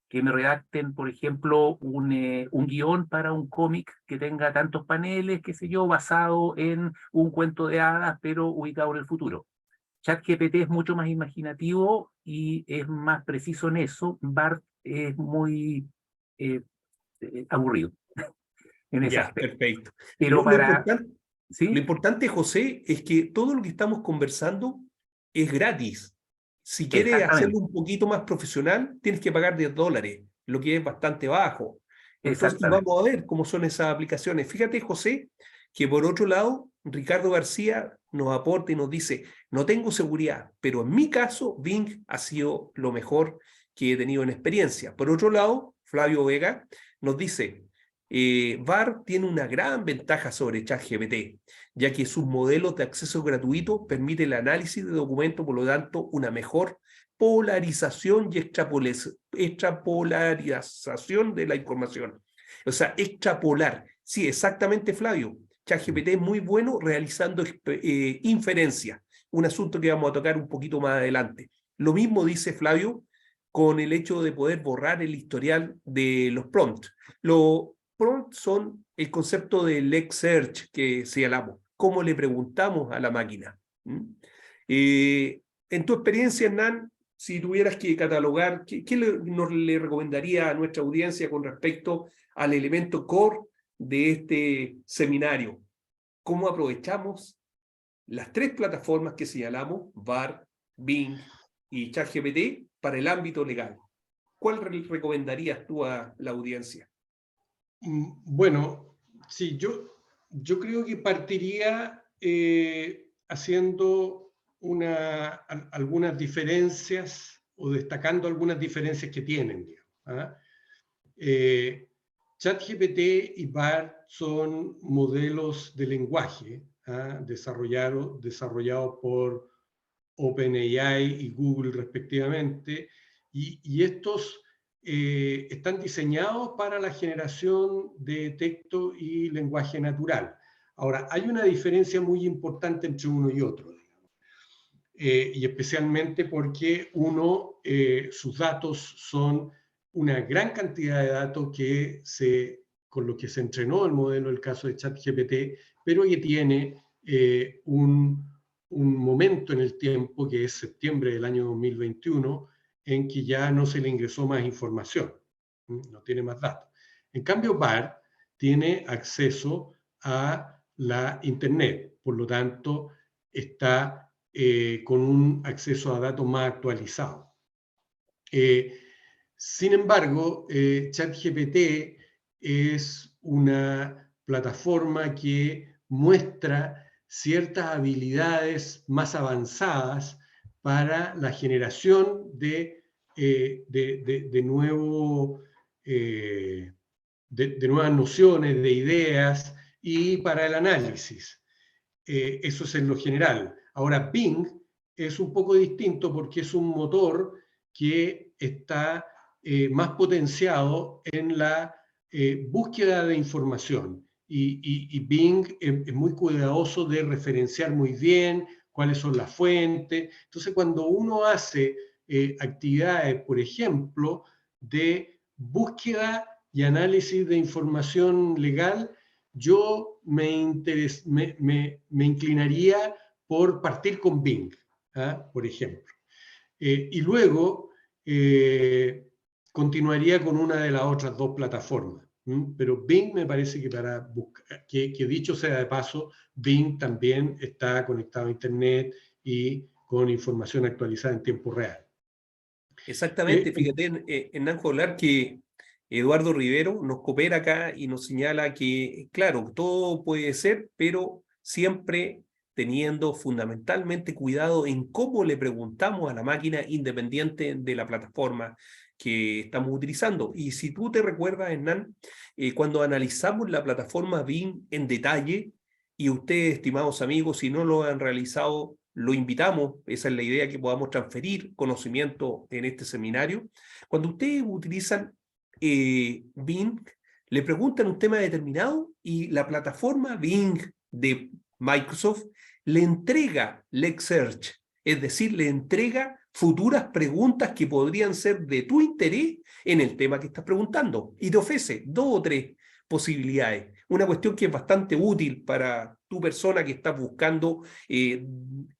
que me redacten, por ejemplo, un guión para un cómic que tenga tantos paneles, qué sé yo, basado en un cuento de hadas, pero ubicado en el futuro. ChatGPT es mucho más imaginativo y es más preciso en eso. Bard es muy aburrido en ese aspecto. Perfecto. Pero lo importante, José, es que todo lo que estamos conversando es gratis. Si quieres hacerlo un poquito más profesional, tienes que pagar $10, lo que es bastante bajo. Entonces vamos a ver cómo son esas aplicaciones. Fíjate, José, que por otro lado, Ricardo García nos aporta y nos dice: no tengo seguridad, pero en mi caso, Bing ha sido lo mejor que he tenido en experiencia. Por otro lado, Flavio Vega nos dice: Bard tiene una gran ventaja sobre ChatGPT, ya que sus modelos de acceso gratuito permiten el análisis de documentos, por lo tanto, una mejor polarización y extrapolarización de la información. O sea, extrapolar. Sí, exactamente, Flavio. ChatGPT es muy bueno realizando inferencias, un asunto que vamos a tocar un poquito más adelante. Lo mismo dice Flavio con el hecho de poder borrar el historial de los prompts. Los prompts son el concepto de Lex Search que señalamos, cómo le preguntamos a la máquina. En tu experiencia, Hernán, si tuvieras que catalogar, ¿qué le recomendaría a nuestra audiencia con respecto al elemento core de este seminario? ¿Cómo aprovechamos las tres plataformas que señalamos, BART, Bing y ChatGPT, para el ámbito legal? ¿Cuál recomendarías tú a la audiencia? Bueno, sí, yo creo que partiría haciendo algunas diferencias o destacando algunas diferencias que tienen, digamos, ChatGPT y BART son modelos de lenguaje desarrollados por OpenAI y Google respectivamente, y estos están diseñados para la generación de texto y lenguaje natural. Ahora, hay una diferencia muy importante entre uno y otro, y especialmente porque sus datos son una gran cantidad de datos con los que se entrenó el modelo, el caso de ChatGPT, pero que tiene un momento en el tiempo, que es septiembre del año 2021, en que ya no se le ingresó más información, no tiene más datos. En cambio, BART tiene acceso a la Internet, por lo tanto, está con un acceso a datos más actualizados. Sin embargo, ChatGPT es una plataforma que muestra ciertas habilidades más avanzadas para la generación de nuevas nociones, de ideas y para el análisis. Eso es en lo general. Ahora, Bing es un poco distinto porque es un motor que está más potenciado en la búsqueda de información. Y Bing es muy cuidadoso de referenciar muy bien cuáles son las fuentes. Entonces, cuando uno hace actividades, por ejemplo, de búsqueda y análisis de información legal, yo me inclinaría por partir con Bing, por ejemplo. Y luego continuaría con una de las otras dos plataformas. Pero Bing me parece que para buscar, que dicho sea de paso, Bing también está conectado a Internet y con información actualizada en tiempo real. Exactamente, fíjate, Hernán Joglar, que Eduardo Rivero nos coopera acá y nos señala que, claro, todo puede ser, pero siempre teniendo fundamentalmente cuidado en cómo le preguntamos a la máquina independiente de la plataforma que estamos utilizando. Y si tú te recuerdas, Hernán, cuando analizamos la plataforma Bing en detalle, y ustedes, estimados amigos, si no lo han realizado, lo invitamos, esa es la idea, que podamos transferir conocimiento en este seminario. Cuando ustedes utilizan Bing, le preguntan un tema determinado y la plataforma Bing de Microsoft le entrega Lex Search, es decir, le entrega futuras preguntas que podrían ser de tu interés en el tema que estás preguntando, y te ofrece 2 o 3 posibilidades. Una cuestión que es bastante útil para tu persona que estás buscando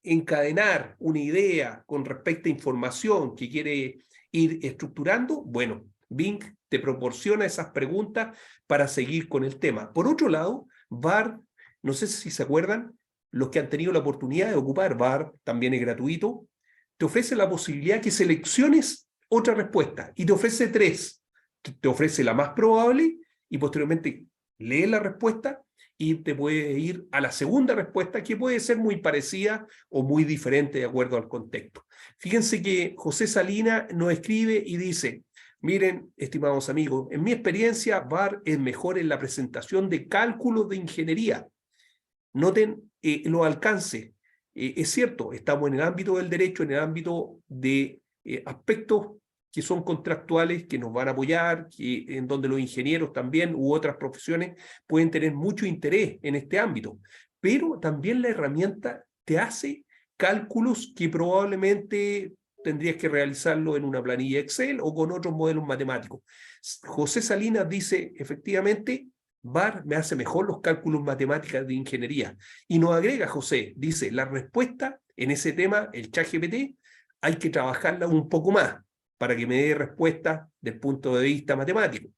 encadenar una idea con respecto a información que quiere ir estructurando. Bueno, Bing te proporciona esas preguntas para seguir con el tema. Por otro lado, BART, no sé si se acuerdan, los que han tenido la oportunidad de ocupar BART, también es gratuito, te ofrece la posibilidad que selecciones otra respuesta y te ofrece 3. Te ofrece la más probable y posteriormente lees la respuesta y te puedes ir a la segunda respuesta, que puede ser muy parecida o muy diferente de acuerdo al contexto. Fíjense que José Salina nos escribe y dice: miren, estimados amigos, en mi experiencia, BART es mejor en la presentación de cálculos de ingeniería. Noten los alcances. Es cierto, estamos en el ámbito del derecho, en el ámbito de aspectos que son contractuales, que nos van a apoyar, en donde los ingenieros también u otras profesiones pueden tener mucho interés en este ámbito. Pero también la herramienta te hace cálculos que probablemente tendrías que realizarlo en una planilla Excel o con otros modelos matemáticos. José Salinas dice, efectivamente, BAR me hace mejor los cálculos matemáticos de ingeniería. Y nos agrega José, dice, la respuesta en ese tema, el ChatGPT, hay que trabajarla un poco más para que me dé respuesta desde el punto de vista matemático.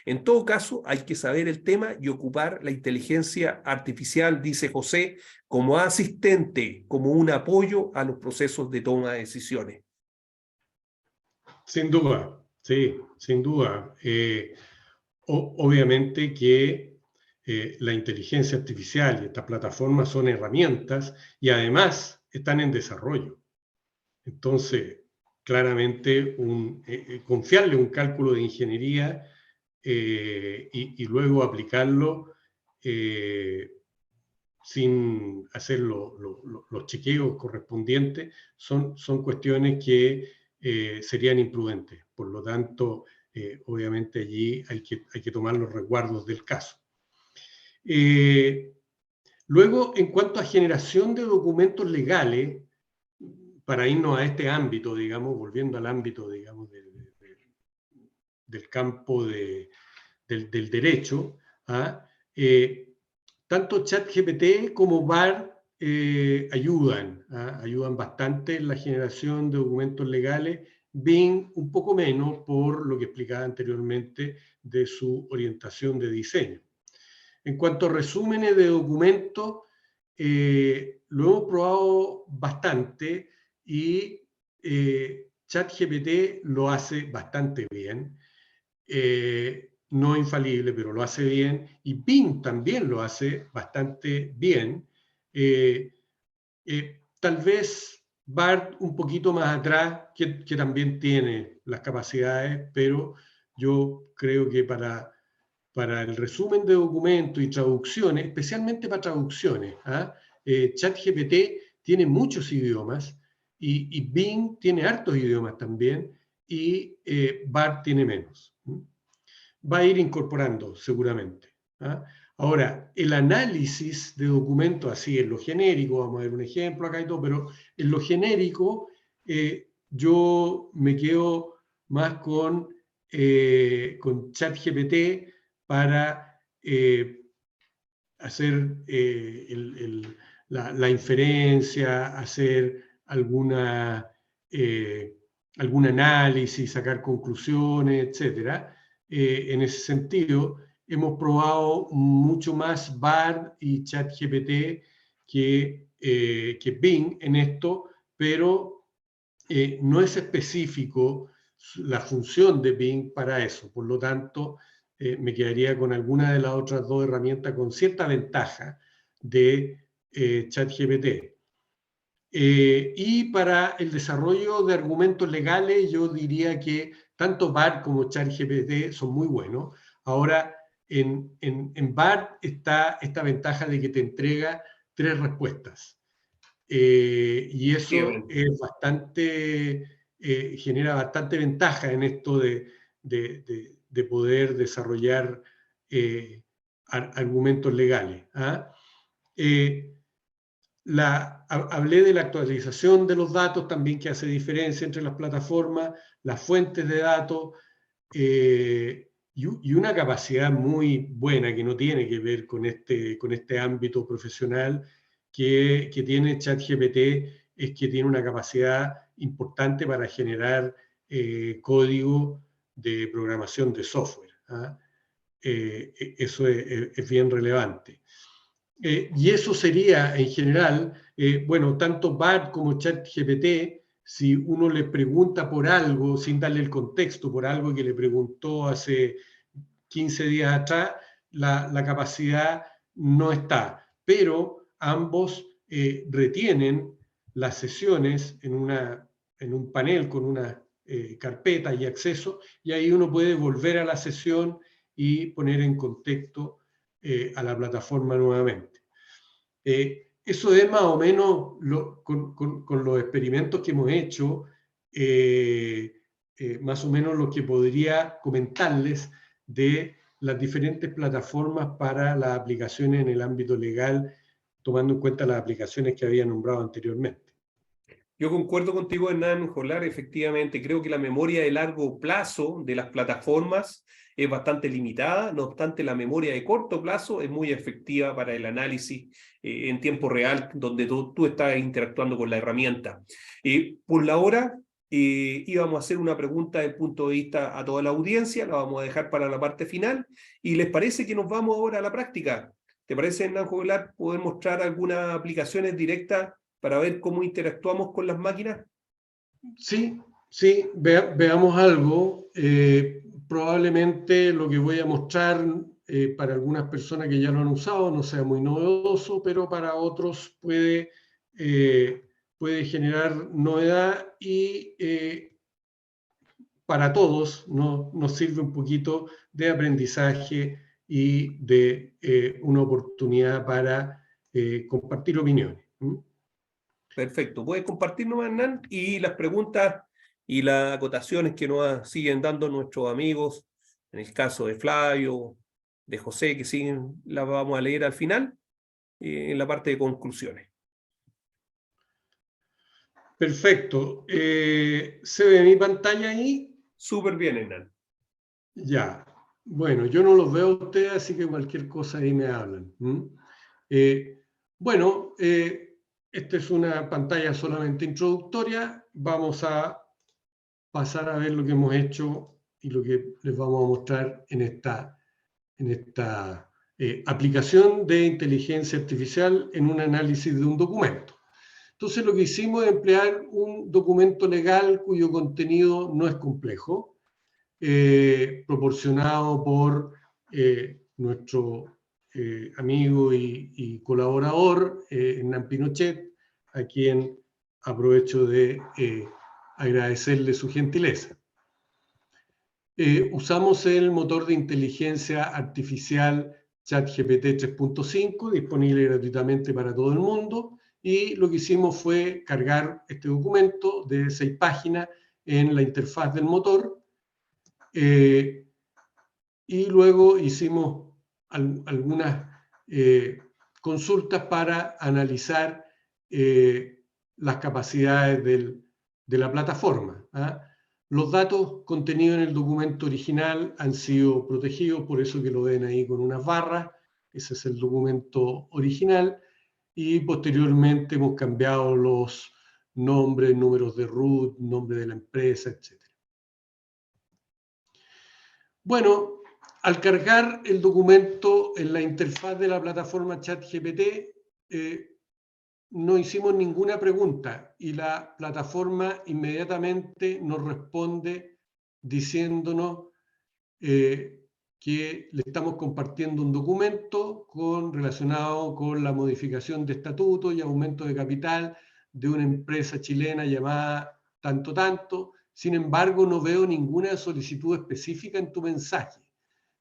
En todo caso, hay que saber el tema y ocupar la inteligencia artificial, dice José, como asistente, como un apoyo a los procesos de toma de decisiones. Sin duda, sí, sin duda. Obviamente que la inteligencia artificial y estas plataformas son herramientas y además están en desarrollo. Entonces, claramente, confiarle un cálculo de ingeniería y luego aplicarlo sin hacer los chequeos correspondientes son cuestiones que serían imprudentes. Por lo tanto, obviamente allí hay que tomar los resguardos del caso. Luego, en cuanto a generación de documentos legales, para irnos a este ámbito, digamos, volviendo al ámbito, digamos, del campo del derecho, tanto ChatGPT como BART ayudan bastante en la generación de documentos legales, Bing un poco menos por lo que explicaba anteriormente de su orientación de diseño. En cuanto a resúmenes de documentos, lo hemos probado bastante y ChatGPT lo hace bastante bien. No infalible, pero lo hace bien. Y Bing también lo hace bastante bien. Tal vez BART un poquito más atrás, que también tiene las capacidades, pero yo creo que para el resumen de documentos y traducciones, especialmente para traducciones, ChatGPT tiene muchos idiomas y Bing tiene hartos idiomas también y BART tiene menos. Va a ir incorporando seguramente. Ahora, el análisis de documentos así en lo genérico, vamos a ver un ejemplo acá y todo, pero en lo genérico yo me quedo más con ChatGPT para hacer la inferencia, hacer algún análisis, sacar conclusiones, etc. En ese sentido, hemos probado mucho más BART y ChatGPT que Bing en esto, pero no es específico la función de Bing para eso. Por lo tanto, me quedaría con alguna de las otras dos herramientas con cierta ventaja de ChatGPT. Y para el desarrollo de argumentos legales, yo diría que tanto BART como ChatGPT son muy buenos. Ahora, en BART está esta ventaja de que te entrega 3 respuestas. Y eso es bastante, genera bastante ventaja en esto de poder desarrollar argumentos legales. Hablé de la actualización de los datos también, que hace diferencia entre las plataformas, las fuentes de datos y una capacidad muy buena que no tiene que ver con este ámbito profesional que tiene ChatGPT, es que tiene una capacidad importante para generar código de programación de software. Eso es bien relevante. Y eso sería, en general, bueno, tanto BART como ChatGPT, si uno le pregunta por algo, sin darle el contexto, por algo que le preguntó hace 15 días atrás, la capacidad no está. Pero ambos retienen las sesiones en un panel con una carpeta y acceso, y ahí uno puede volver a la sesión y poner en contexto a la plataforma nuevamente. Eso es más o menos con los experimentos que hemos hecho más o menos lo que podría comentarles de las diferentes plataformas para las aplicaciones en el ámbito legal, tomando en cuenta las aplicaciones que había nombrado anteriormente. Yo concuerdo contigo, Hernán Jolar, efectivamente. Creo que la memoria de largo plazo de las plataformas es bastante limitada, no obstante la memoria de corto plazo es muy efectiva para el análisis en tiempo real, donde tú estás interactuando con la herramienta. Por la hora, íbamos a hacer una pregunta desde el punto de vista a toda la audiencia, la vamos a dejar para la parte final, y ¿les parece que nos vamos ahora a la práctica? ¿Te parece, Hernán Jolar, poder mostrar algunas aplicaciones directas para ver cómo interactuamos con las máquinas? Sí, sí, veamos algo. Probablemente lo que voy a mostrar para algunas personas que ya lo han usado no sea muy novedoso, pero para otros puede generar novedad y para todos nos sirve un poquito de aprendizaje y de una oportunidad para compartir opiniones. Perfecto. Puedes compartirnos, Hernán, y las preguntas y las acotaciones que nos siguen dando nuestros amigos, en el caso de Flavio, de José, que siguen, las vamos a leer al final, en la parte de conclusiones. Perfecto. ¿Se ve mi pantalla ahí? Súper bien, Hernán. Ya. Bueno, yo no los veo a ustedes, así que cualquier cosa ahí me hablan. Bueno, esta es una pantalla solamente introductoria. Vamos a pasar a ver lo que hemos hecho y lo que les vamos a mostrar en esta aplicación de inteligencia artificial en un análisis de un documento. Entonces lo que hicimos es emplear un documento legal cuyo contenido no es complejo, proporcionado por nuestro amigo y colaborador, Hernán Pinochet, a quien aprovecho de agradecerle su gentileza. Usamos el motor de inteligencia artificial ChatGPT 3.5, disponible gratuitamente para todo el mundo, y lo que hicimos fue cargar este documento de 6 páginas en la interfaz del motor, y luego hicimos algunas consultas para analizar las capacidades de la plataforma. Los datos contenidos en el documento original han sido protegidos, por eso que lo ven ahí con unas barras. Ese es el documento original, y posteriormente hemos cambiado los nombres, números de root, nombre de la empresa, etc. Bueno, al cargar el documento en la interfaz de la plataforma ChatGPT, no hicimos ninguna pregunta y la plataforma inmediatamente nos responde diciéndonos que le estamos compartiendo un documento relacionado con la modificación de estatuto y aumento de capital de una empresa chilena llamada tanto tanto. Sin embargo, no veo ninguna solicitud específica en tu mensaje.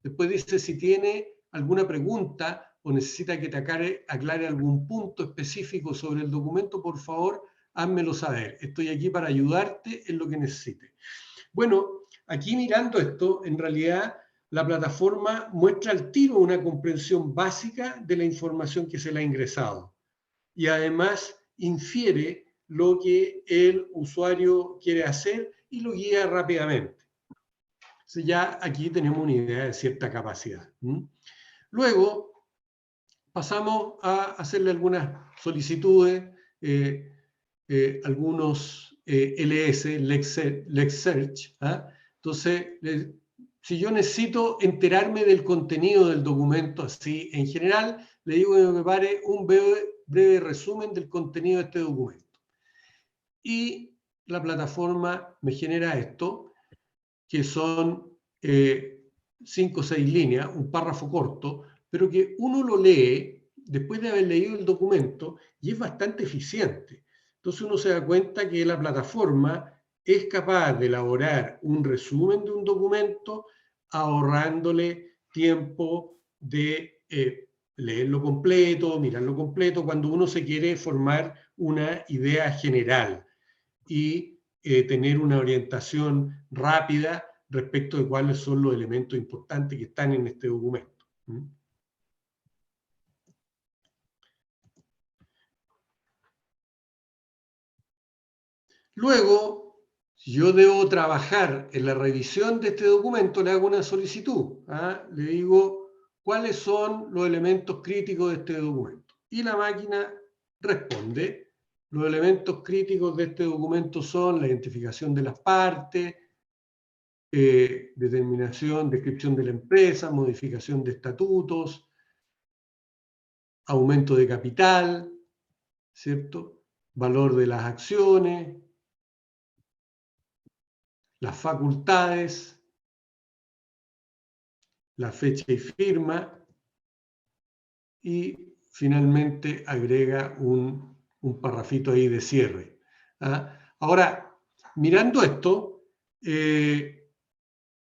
Después dice, si tiene alguna pregunta o necesita que te aclare algún punto específico sobre el documento, por favor, házmelo saber. Estoy aquí para ayudarte en lo que necesites. Bueno, aquí mirando esto, en realidad la plataforma muestra al tiro una comprensión básica de la información que se le ha ingresado. Y además infiere lo que el usuario quiere hacer y lo guía rápidamente. Entonces ya aquí tenemos una idea de cierta capacidad. Luego pasamos a hacerle algunas solicitudes, algunos LS, Lex Search. Entonces, si yo necesito enterarme del contenido del documento así en general, le digo que me prepare un breve resumen del contenido de este documento. Y la plataforma me genera esto, que son 5 o 6 líneas, un párrafo corto, pero que uno lo lee después de haber leído el documento y es bastante eficiente. Entonces uno se da cuenta que la plataforma es capaz de elaborar un resumen de un documento ahorrándole tiempo de leerlo completo, mirarlo completo, cuando uno se quiere formar una idea general. Y tener una orientación rápida respecto de cuáles son los elementos importantes que están en este documento. Luego, si yo debo trabajar en la revisión de este documento, le hago una solicitud. Le digo, ¿cuáles son los elementos críticos de este documento? Y la máquina responde, los elementos críticos de este documento son la identificación de las partes, determinación, descripción de la empresa, modificación de estatutos, aumento de capital, ¿cierto? Valor de las acciones, las facultades, la fecha y firma, y finalmente agrega un parrafito ahí de cierre. Ahora, mirando esto,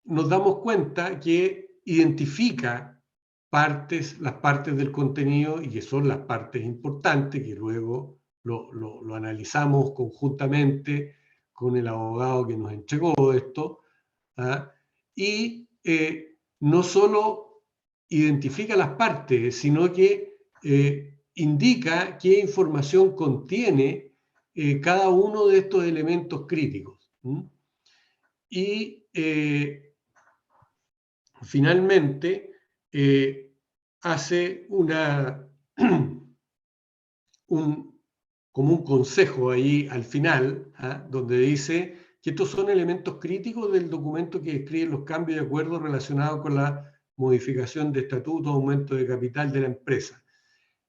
nos damos cuenta que identifica las partes del contenido, y que son las partes importantes, que luego lo analizamos conjuntamente con el abogado que nos entregó esto, y no solo identifica las partes, sino que indica qué información contiene cada uno de estos elementos críticos. Y finalmente hace como un consejo ahí al final, donde dice que estos son elementos críticos del documento que describe los cambios de acuerdo relacionados con la modificación de estatuto, aumento de capital de la empresa.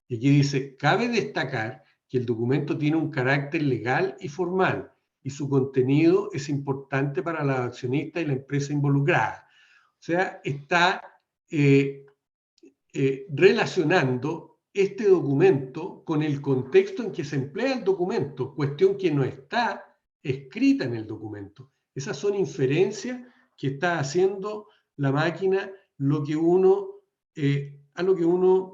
Y aquí dice, cabe destacar que el documento tiene un carácter legal y formal, y su contenido es importante para los accionistas y la empresa involucrada. O sea, está relacionando este documento con el contexto en que se emplea el documento, cuestión que no está escrita en el documento. Esas son inferencias que está haciendo la máquina, a lo que uno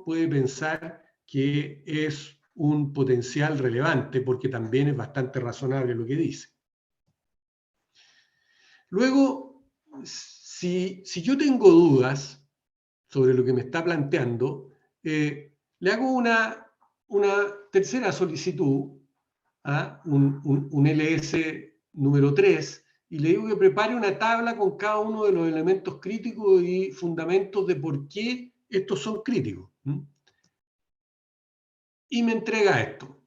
puede pensar que es un potencial relevante, porque también es bastante razonable lo que dice. Luego, si yo tengo dudas sobre lo que me está planteando, le hago una tercera solicitud, un LS número 3, y le digo que prepare una tabla con cada uno de los elementos críticos y fundamentos de por qué estos son críticos. Y me entrega esto.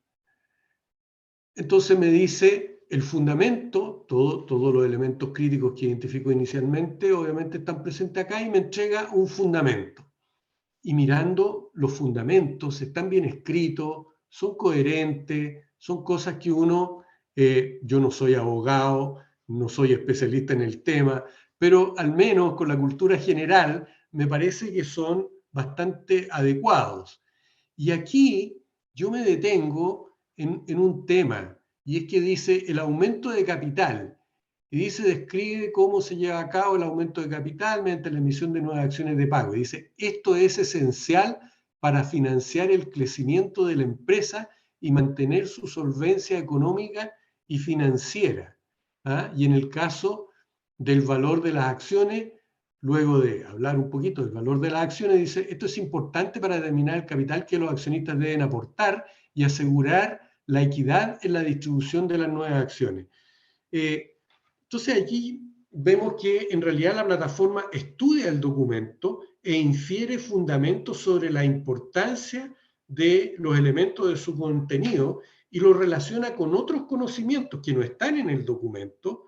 Entonces me dice el fundamento, todos los elementos críticos que identifico inicialmente, obviamente están presentes acá, y me entrega un fundamento. Y mirando los fundamentos, están bien escritos, son coherentes, son cosas que uno, yo no soy abogado, no soy especialista en el tema, pero al menos con la cultura general me parece que son bastante adecuados. Y aquí yo me detengo en un tema, y es que dice el aumento de capital. Y dice, describe cómo se lleva a cabo el aumento de capital mediante la emisión de nuevas acciones de pago. Y dice, esto es esencial para financiar el crecimiento de la empresa y mantener su solvencia económica y financiera. Y en el caso del valor de las acciones, luego de hablar un poquito del valor de las acciones, dice, esto es importante para determinar el capital que los accionistas deben aportar y asegurar la equidad en la distribución de las nuevas acciones. Entonces aquí vemos que en realidad la plataforma estudia el documento e infiere fundamentos sobre la importancia de los elementos de su contenido y lo relaciona con otros conocimientos que no están en el documento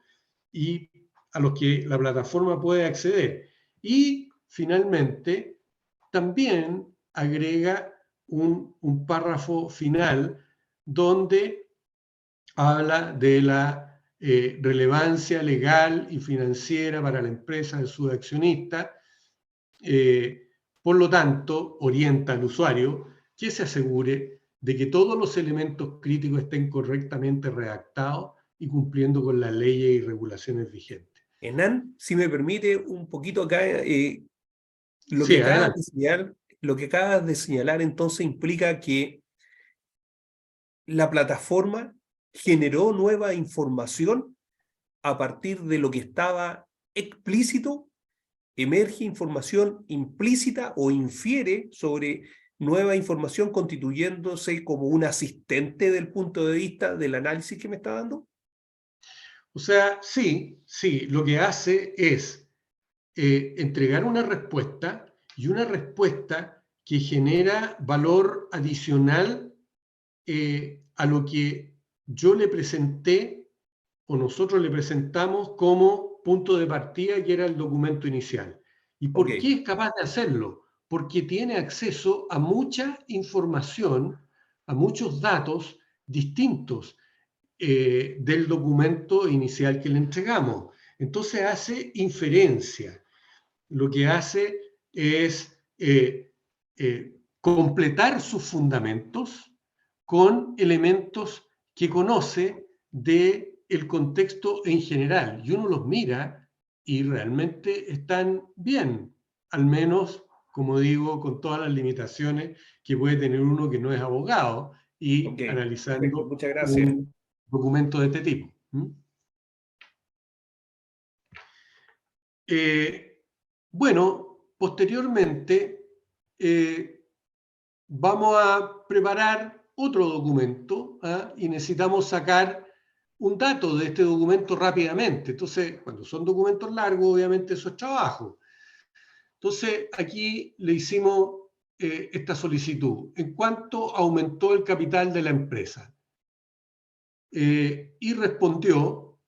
y a los que la plataforma puede acceder. Y finalmente también agrega un párrafo final donde habla de la relevancia legal y financiera para la empresa de sus accionistas. Por lo tanto, orienta al usuario que se asegure de que todos los elementos críticos estén correctamente redactados y cumpliendo con las leyes y regulaciones vigentes. Hernán, si me permite un poquito acá, lo que acabas de señalar entonces implica que la plataforma generó nueva información a partir de lo que estaba explícito, emerge información implícita o infiere sobre nueva información constituyéndose como un asistente del punto de vista del análisis que me está dando? O sea, sí, lo que hace es entregar una respuesta, y una respuesta que genera valor adicional a lo que yo le presenté o nosotros le presentamos como punto de partida, que era el documento inicial. ¿Y por qué es capaz de hacerlo? Porque tiene acceso a mucha información, a muchos datos distintos del documento inicial que le entregamos. Entonces hace inferencia. Lo que hace es completar sus fundamentos con elementos que conoce del contexto en general. Y uno los mira y realmente están bien, al menos, como digo, con todas las limitaciones que puede tener uno que no es abogado y analizando muchas gracias. Un documento de este tipo. Bueno, posteriormente vamos a preparar otro documento y necesitamos sacar un dato de este documento rápidamente. Entonces, cuando son documentos largos, obviamente eso es trabajo. Entonces, aquí le hicimos esta solicitud. ¿En cuánto aumentó el capital de la empresa? Y respondió,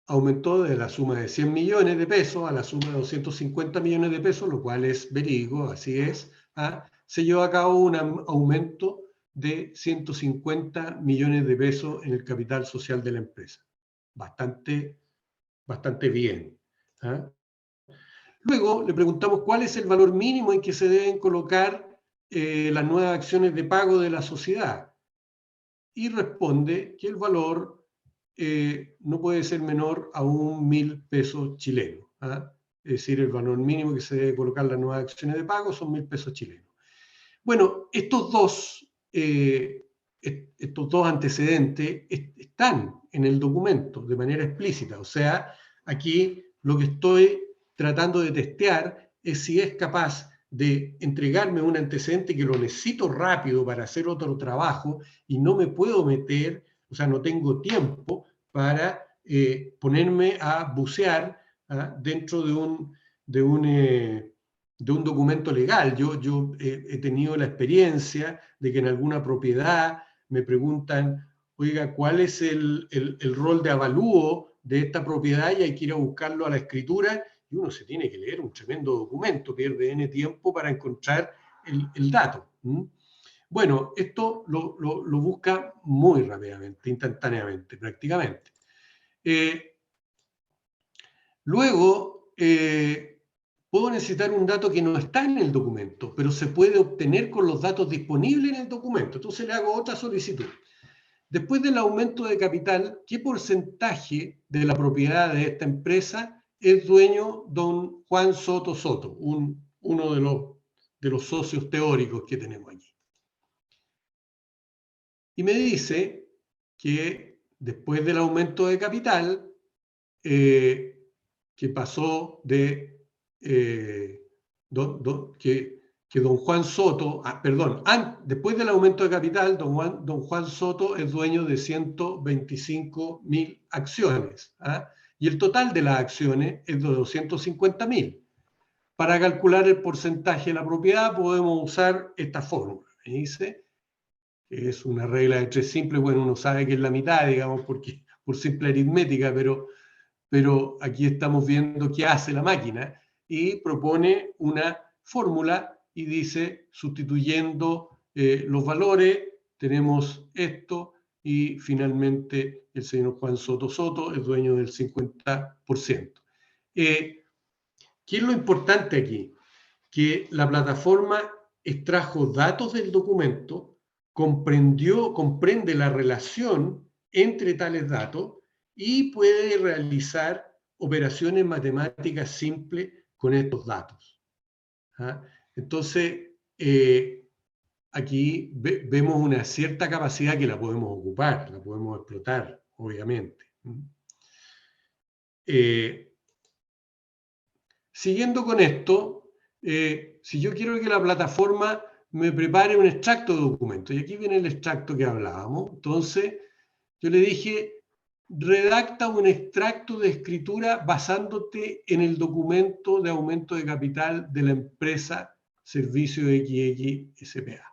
aumentó de la suma de 100 millones de pesos a la suma de 250 millones de pesos, lo cual es verídico, así es. Se llevó a cabo un aumento de 150 millones de pesos en el capital social de la empresa. Bastante bien. Luego le preguntamos cuál es el valor mínimo en que se deben colocar las nuevas acciones de pago de la sociedad. Y responde que el valor no puede ser menor a 1.000 pesos chilenos. Es decir, el valor mínimo que se debe colocar las nuevas acciones de pago son 1.000 pesos chilenos. Bueno, estos dos antecedentes están en el documento de manera explícita. O sea, aquí lo que estoy tratando de testear es si es capaz de entregarme un antecedente que lo necesito rápido para hacer otro trabajo y no me puedo meter, o sea, no tengo tiempo para ponerme a bucear dentro de un documento legal. Yo he tenido la experiencia de que en alguna propiedad me preguntan, oiga, ¿cuál es el rol de avalúo de esta propiedad? Y hay que ir a buscarlo a la escritura y uno se tiene que leer un tremendo documento, pierde N tiempo para encontrar el dato. Bueno, esto lo busca muy rápidamente, instantáneamente, prácticamente. Luego, puedo necesitar un dato que no está en el documento, pero se puede obtener con los datos disponibles en el documento. Entonces le hago otra solicitud. Después del aumento de capital, ¿qué porcentaje de la propiedad de esta empresa es dueño don Juan Soto Soto, uno de los socios teóricos que tenemos aquí? Y me dice que después del aumento de capital, que pasó de que don Juan Soto, después del aumento de capital, don Juan Soto es dueño de 125.000 acciones, y el total de las acciones es de 250.000. Para calcular el porcentaje de la propiedad podemos usar esta fórmula. Me dice que es una regla de tres simple, bueno, uno sabe que es la mitad, digamos, porque por simple aritmética, pero aquí estamos viendo qué hace la máquina y propone una fórmula y dice, sustituyendo los valores, tenemos esto y finalmente el señor Juan Soto Soto es dueño del 50%. ¿Qué es lo importante aquí? Que la plataforma extrajo datos del documento, comprende la relación entre tales datos y puede realizar operaciones matemáticas simples con estos datos. Entonces, aquí vemos una cierta capacidad que la podemos ocupar, la podemos explotar, obviamente. Siguiendo con esto, si yo quiero que la plataforma me prepare un extracto de documento, y aquí viene el extracto que hablábamos, entonces yo le dije, redacta un extracto de escritura basándote en el documento de aumento de capital de la empresa Servicio XX S.p.A.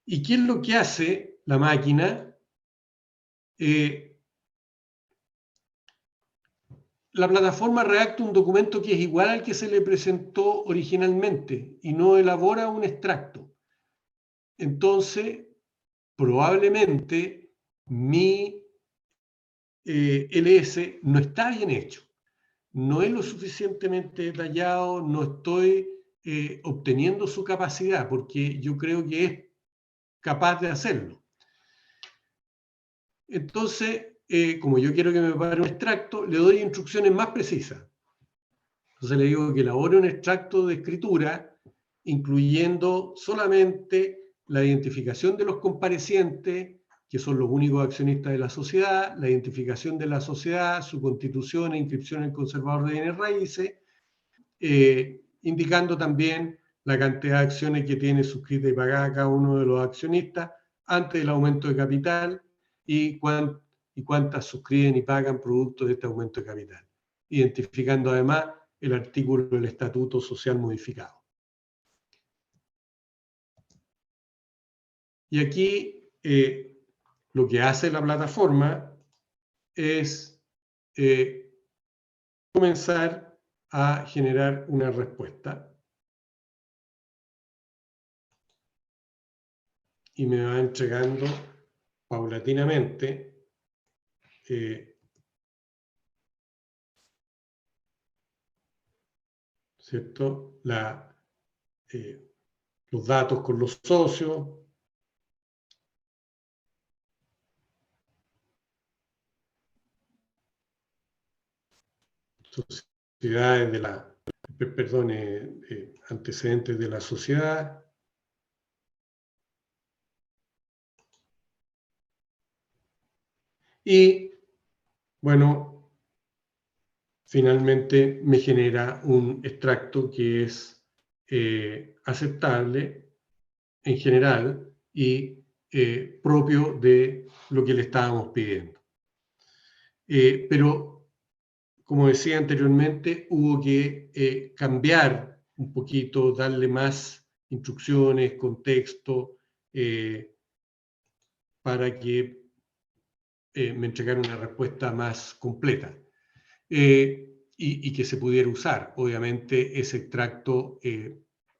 ¿Y qué es lo que hace la máquina? La plataforma redacta un documento que es igual al que se le presentó originalmente y no elabora un extracto. Entonces, probablemente mi LS no está bien hecho, no es lo suficientemente detallado, no estoy obteniendo su capacidad, porque yo creo que es capaz de hacerlo. Entonces, como yo quiero que me prepare un extracto, le doy instrucciones más precisas. Entonces le digo que elabore un extracto de escritura, incluyendo solamente la identificación de los comparecientes, que son los únicos accionistas de la sociedad, la identificación de la sociedad, su constitución e inscripción en el conservador de bienes raíces, indicando también la cantidad de acciones que tiene suscrita y pagada cada uno de los accionistas antes del aumento de capital y cuántas suscriben y pagan producto de este aumento de capital, identificando además el artículo del Estatuto Social modificado. Y aquí lo que hace la plataforma es comenzar a generar una respuesta. Y me va entregando paulatinamente ¿cierto? Los datos con los socios, sociedades de la, perdón, antecedentes de la sociedad. Y, bueno, finalmente me genera un extracto que es aceptable en general y propio de lo que le estábamos pidiendo. Pero, como decía anteriormente, hubo que cambiar un poquito, darle más instrucciones, contexto, para que me entregara una respuesta más completa y que se pudiera usar. Obviamente ese extracto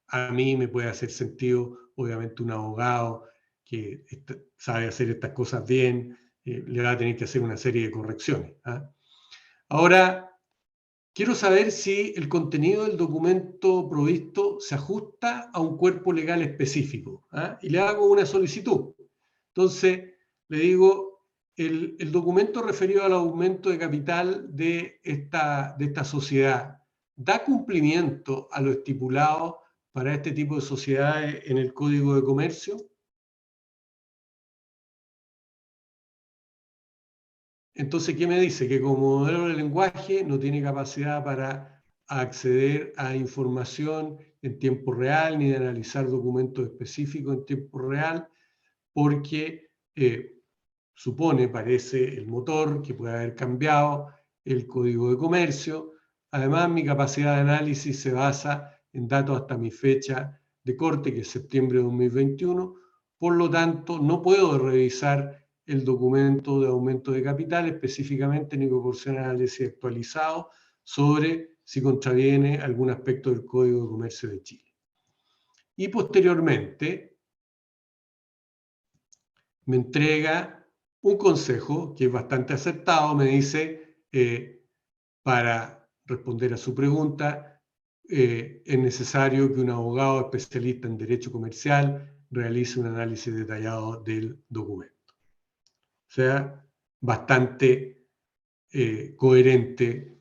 a mí me puede hacer sentido, obviamente un abogado que sabe hacer estas cosas bien, le va a tener que hacer una serie de correcciones. ¿Ah? Ahora, quiero saber si el contenido del documento provisto se ajusta a un cuerpo legal específico. ¿Ah? Y le hago una solicitud. Entonces, le digo, el documento referido al aumento de capital de esta sociedad, ¿da cumplimiento a lo estipulado para este tipo de sociedades en el Código de Comercio? Entonces, ¿qué me dice? Que como modelo de lenguaje no tiene capacidad para acceder a información en tiempo real ni de analizar documentos específicos en tiempo real, porque supone, parece, el motor que puede haber cambiado el Código de Comercio. Además, mi capacidad de análisis se basa en datos hasta mi fecha de corte, que es septiembre de 2021. Por lo tanto, no puedo revisar el documento de aumento de capital específicamente ni proporcionar análisis actualizado sobre si contraviene algún aspecto del Código de Comercio de Chile. Y posteriormente me entrega un consejo que es bastante acertado, me dice, para responder a su pregunta, es necesario que un abogado especialista en derecho comercial realice un análisis detallado del documento. O sea, bastante coherente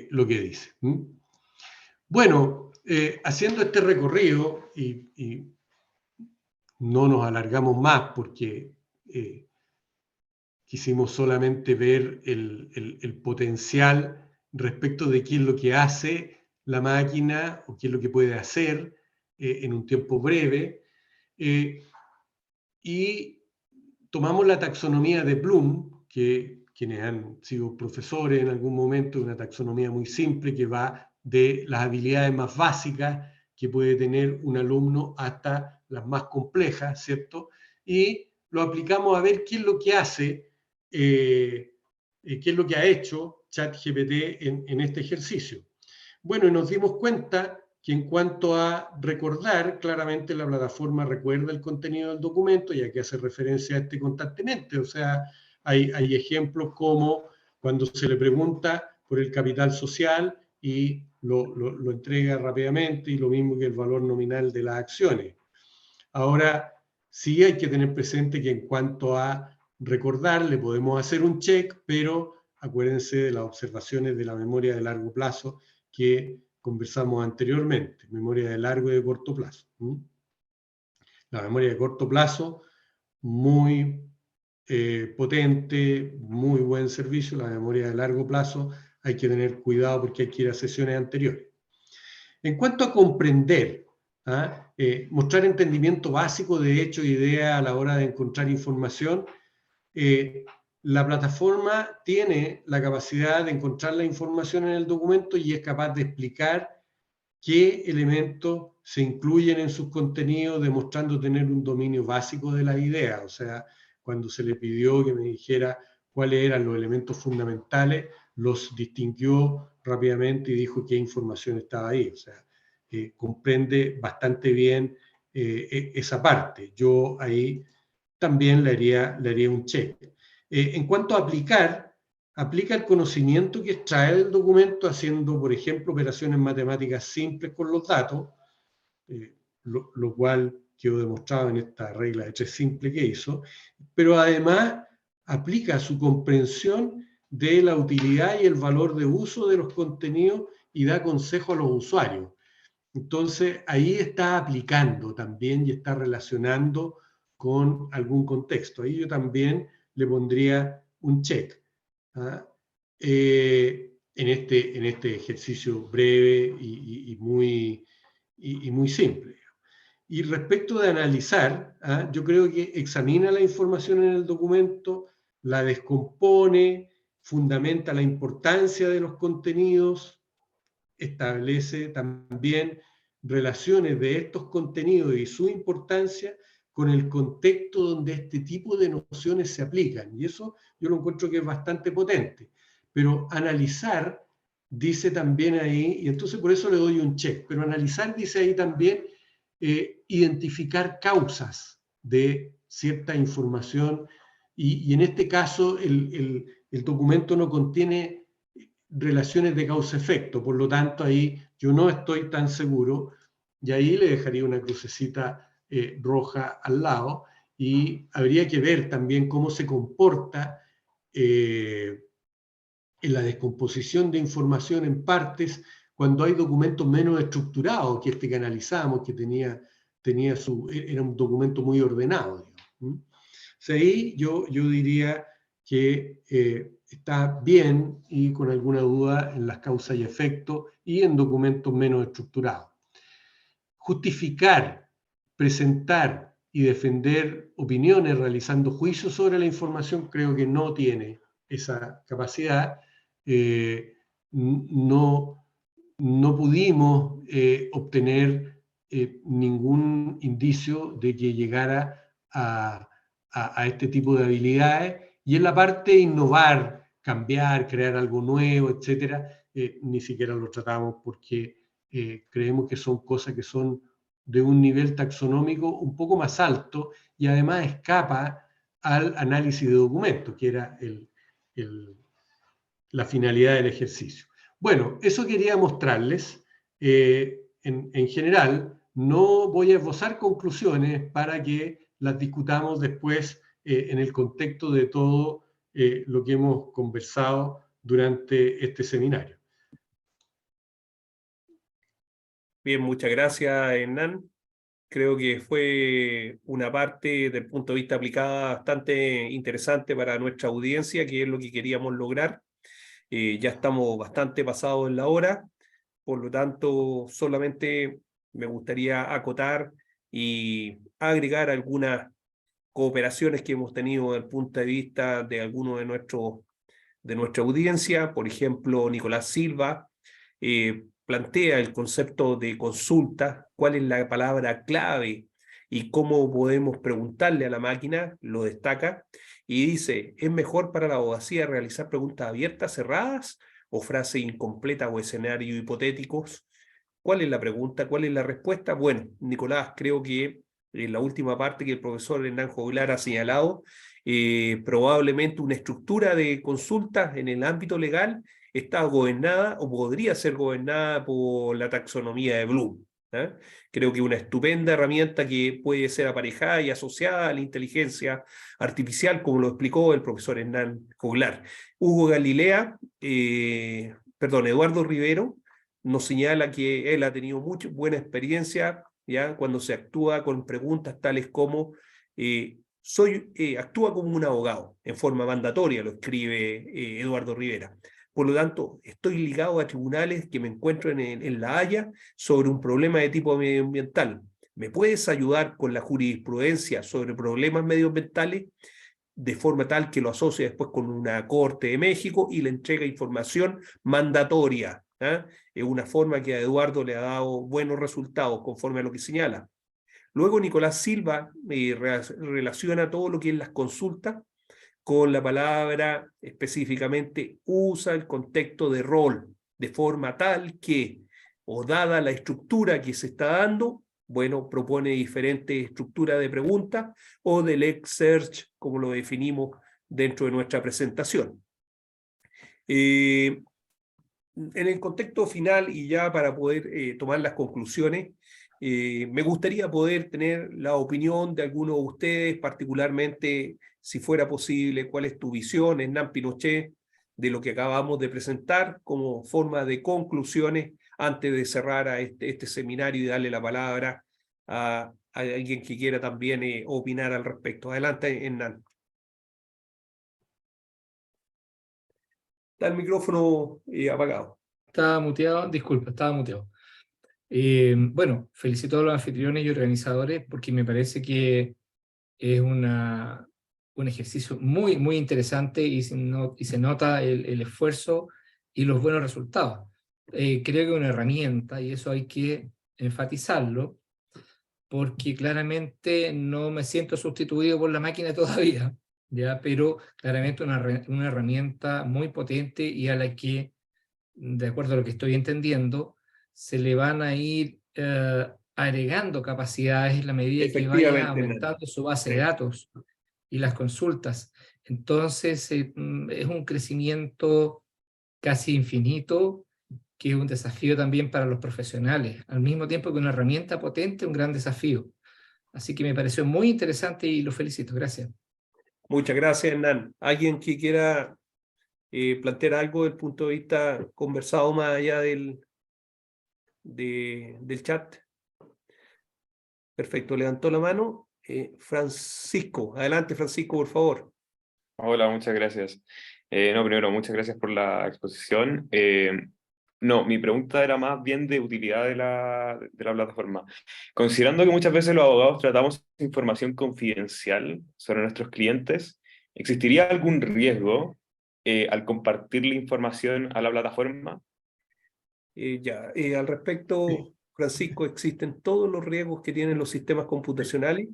lo que dice. Bueno, haciendo este recorrido, y no nos alargamos más porque quisimos solamente ver el potencial respecto de qué es lo que hace la máquina o qué es lo que puede hacer en un tiempo breve. Y tomamos la taxonomía de Bloom, que quienes han sido profesores en algún momento, una taxonomía muy simple que va de las habilidades más básicas que puede tener un alumno hasta las más complejas, ¿cierto? Y lo aplicamos a ver qué es lo que hace, qué es lo que ha hecho ChatGPT en este ejercicio. Bueno, y nos dimos cuenta que en cuanto a recordar, claramente la plataforma recuerda el contenido del documento, ya que hace referencia a este constantemente. O sea, hay ejemplos como cuando se le pregunta por el capital social y lo entrega rápidamente, y lo mismo que el valor nominal de las acciones. Ahora, sí hay que tener presente que en cuanto a recordar, le podemos hacer un check, pero acuérdense de las observaciones de la memoria de largo plazo que conversamos anteriormente, memoria de largo y de corto plazo. La memoria de corto plazo, muy potente, muy buen servicio. La memoria de largo plazo hay que tener cuidado porque hay que ir a sesiones anteriores. En cuanto a comprender, mostrar entendimiento básico de hecho y idea a la hora de encontrar información, la plataforma tiene la capacidad de encontrar la información en el documento y es capaz de explicar qué elementos se incluyen en sus contenidos, demostrando tener un dominio básico de la idea. O sea, cuando se le pidió que me dijera cuáles eran los elementos fundamentales, los distinguió rápidamente y dijo qué información estaba ahí. O sea, comprende bastante bien esa parte. Yo ahí también le haría un check. En cuanto a aplica el conocimiento que extrae del documento haciendo, por ejemplo, operaciones matemáticas simples con los datos, lo cual quedó demostrado en esta regla de 3 simple que hizo, pero además aplica su comprensión de la utilidad y el valor de uso de los contenidos y da consejo a los usuarios. Entonces, ahí está aplicando también y está relacionando con algún contexto. Ahí yo también le pondría un check en este ejercicio breve y muy simple. Y respecto de analizar, yo creo que examina la información en el documento, la descompone, fundamenta la importancia de los contenidos, establece también relaciones de estos contenidos y su importancia con el contexto donde este tipo de nociones se aplican. Y eso yo lo encuentro que es bastante potente. Pero analizar, dice también ahí, y entonces por eso le doy un check, pero analizar dice ahí también identificar causas de cierta información, y en este caso el documento no contiene relaciones de causa-efecto, por lo tanto ahí yo no estoy tan seguro, y ahí le dejaría una crucecita roja al lado, y habría que ver también cómo se comporta en la descomposición de información en partes cuando hay documentos menos estructurados que este que analizamos, que era un documento muy ordenado, digamos. O sea, ahí yo diría que está bien y con alguna duda en las causas y efectos y en documentos menos estructurados. Justificar, presentar y defender opiniones realizando juicios sobre la información creo que no tiene esa capacidad. No pudimos obtener ningún indicio de que llegara a este tipo de habilidades, y en la parte de innovar, cambiar, crear algo nuevo, etcétera, ni siquiera lo tratamos porque creemos que son cosas que son de un nivel taxonómico un poco más alto y además escapa al análisis de documentos, que era la finalidad del ejercicio. Bueno, eso quería mostrarles. En general, no voy a esbozar conclusiones para que las discutamos después en el contexto de todo lo que hemos conversado durante este seminario. Bien, muchas gracias, Hernán. Creo que fue una parte, desde el punto de vista aplicada, bastante interesante para nuestra audiencia, que es lo que queríamos lograr. Ya estamos bastante pasados en la hora, por lo tanto, solamente me gustaría acotar y agregar algunas cooperaciones que hemos tenido desde el punto de vista de algunos de nuestra audiencia. Por ejemplo, Nicolás Silva plantea el concepto de consulta, cuál es la palabra clave y cómo podemos preguntarle a la máquina, lo destaca, y dice, ¿es mejor para la abogacía realizar preguntas abiertas, cerradas, o frases incompletas o escenarios hipotéticos? ¿Cuál es la pregunta? ¿Cuál es la respuesta? Bueno, Nicolás, creo que en la última parte que el profesor Hernán Joglar ha señalado, probablemente una estructura de consultas en el ámbito legal está gobernada o podría ser gobernada por la taxonomía de Bloom. Creo que una estupenda herramienta que puede ser aparejada y asociada a la inteligencia artificial, como lo explicó el profesor Hernán Joglar. Eduardo Rivero nos señala que él ha tenido buena experiencia, ¿ya? Cuando se actúa con preguntas tales como actúa como un abogado, en forma mandatoria, lo escribe Eduardo Rivera. Por lo tanto, estoy ligado a tribunales que me encuentro en La Haya sobre un problema de tipo medioambiental. ¿Me puedes ayudar con la jurisprudencia sobre problemas medioambientales? De forma tal que lo asocie después con una corte de México y le entrega información mandatoria. Es una forma que a Eduardo le ha dado buenos resultados conforme a lo que señala. Luego Nicolás Silva relaciona todo lo que es las consultas con la palabra específicamente usa el contexto de rol, de forma tal que, o dada la estructura que se está dando, bueno, propone diferentes estructuras de preguntas o del X-Search, como lo definimos dentro de nuestra presentación. En el contexto final, y ya para poder tomar las conclusiones, me gustaría poder tener la opinión de algunos de ustedes, particularmente, si fuera posible, cuál es tu visión, Hernán Pinochet, de lo que acabamos de presentar como forma de conclusiones antes de cerrar a este seminario y darle la palabra a alguien que quiera también opinar al respecto. Adelante, Hernán. Está el micrófono apagado. Estaba muteado, disculpa, estaba muteado. Bueno, felicito a los anfitriones y organizadores porque me parece que es un ejercicio muy, muy interesante y se nota el esfuerzo y los buenos resultados. Creo que es una herramienta y eso hay que enfatizarlo porque claramente no me siento sustituido por la máquina todavía, ¿ya? Pero claramente una herramienta muy potente y a la que, de acuerdo a lo que estoy entendiendo, se le van a ir agregando capacidades en la medida que vaya aumentando su base de datos y las consultas. Entonces, es un crecimiento casi infinito, que es un desafío también para los profesionales, al mismo tiempo que una herramienta potente, un gran desafío. Así que me pareció muy interesante y lo felicito. Gracias. Muchas gracias, Hernán. ¿Alguien que quiera plantear algo desde el punto de vista conversado más allá del chat? Perfecto, levantó la mano. Francisco, adelante Francisco, por favor. Hola, muchas gracias. Primero, muchas gracias por la exposición. Mi pregunta era más bien de utilidad de la plataforma. Considerando que muchas veces los abogados tratamos información confidencial sobre nuestros clientes, ¿existiría algún riesgo al compartir la información a la plataforma? Al respecto, Francisco, existen todos los riesgos que tienen los sistemas computacionales,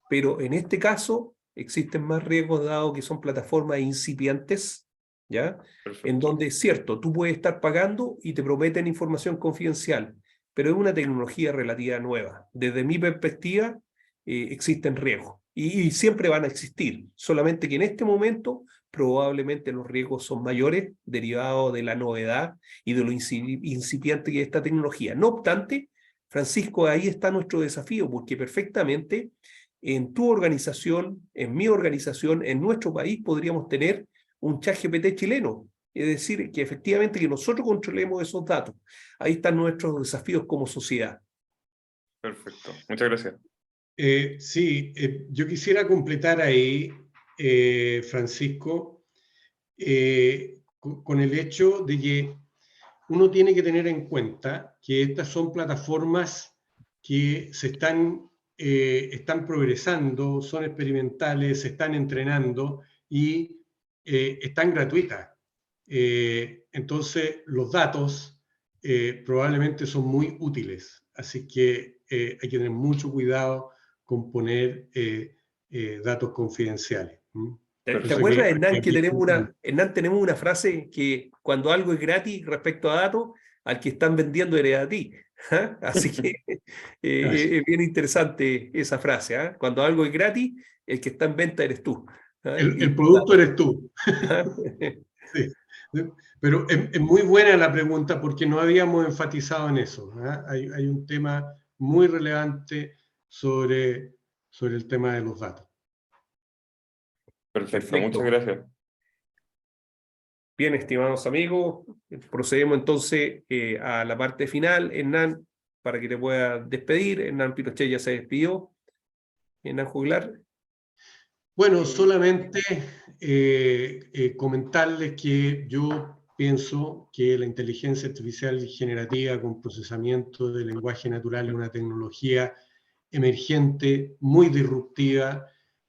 pero en este caso existen más riesgos dado que son plataformas incipientes, ¿ya? Perfecto. En donde es cierto, tú puedes estar pagando y te prometen información confidencial, pero es una tecnología relativa nueva. Desde mi perspectiva, existen riesgos y siempre van a existir, solamente que en este momento probablemente los riesgos son mayores derivados de la novedad y de lo incipiente que es esta tecnología. No obstante, Francisco, ahí está nuestro desafío, porque perfectamente en tu organización, en mi organización, en nuestro país podríamos tener un ChatGPT chileno. Es decir, que efectivamente que nosotros controlemos esos datos. Ahí están nuestros desafíos como sociedad. Perfecto, muchas gracias. Sí, yo quisiera completar ahí, Francisco, con el hecho de que uno tiene que tener en cuenta que estas son plataformas que están progresando, son experimentales, se están entrenando y están gratuitas. Entonces, los datos probablemente son muy útiles, así que hay que tener mucho cuidado con poner datos confidenciales. ¿Te acuerdas, Hernán, que tenemos una frase que cuando algo es gratis respecto a datos, al que están vendiendo eres a ti? ¿Ah? Así que es bien interesante esa frase. ¿Ah? Cuando algo es gratis, el que está en venta eres tú. ¿Ah? El producto eres tú. Sí. Pero es muy buena la pregunta porque no habíamos enfatizado en eso. ¿Eh? Hay un tema muy relevante sobre el tema de los datos. Perfecto, muchas gracias. Bien, estimados amigos, procedemos entonces a la parte final. Hernán, para que te pueda despedir. Hernán Pinochet ya se despidió. Hernán Juglar. Bueno, solamente comentarles que yo pienso que la inteligencia artificial generativa con procesamiento de lenguaje natural es una tecnología emergente, muy disruptiva,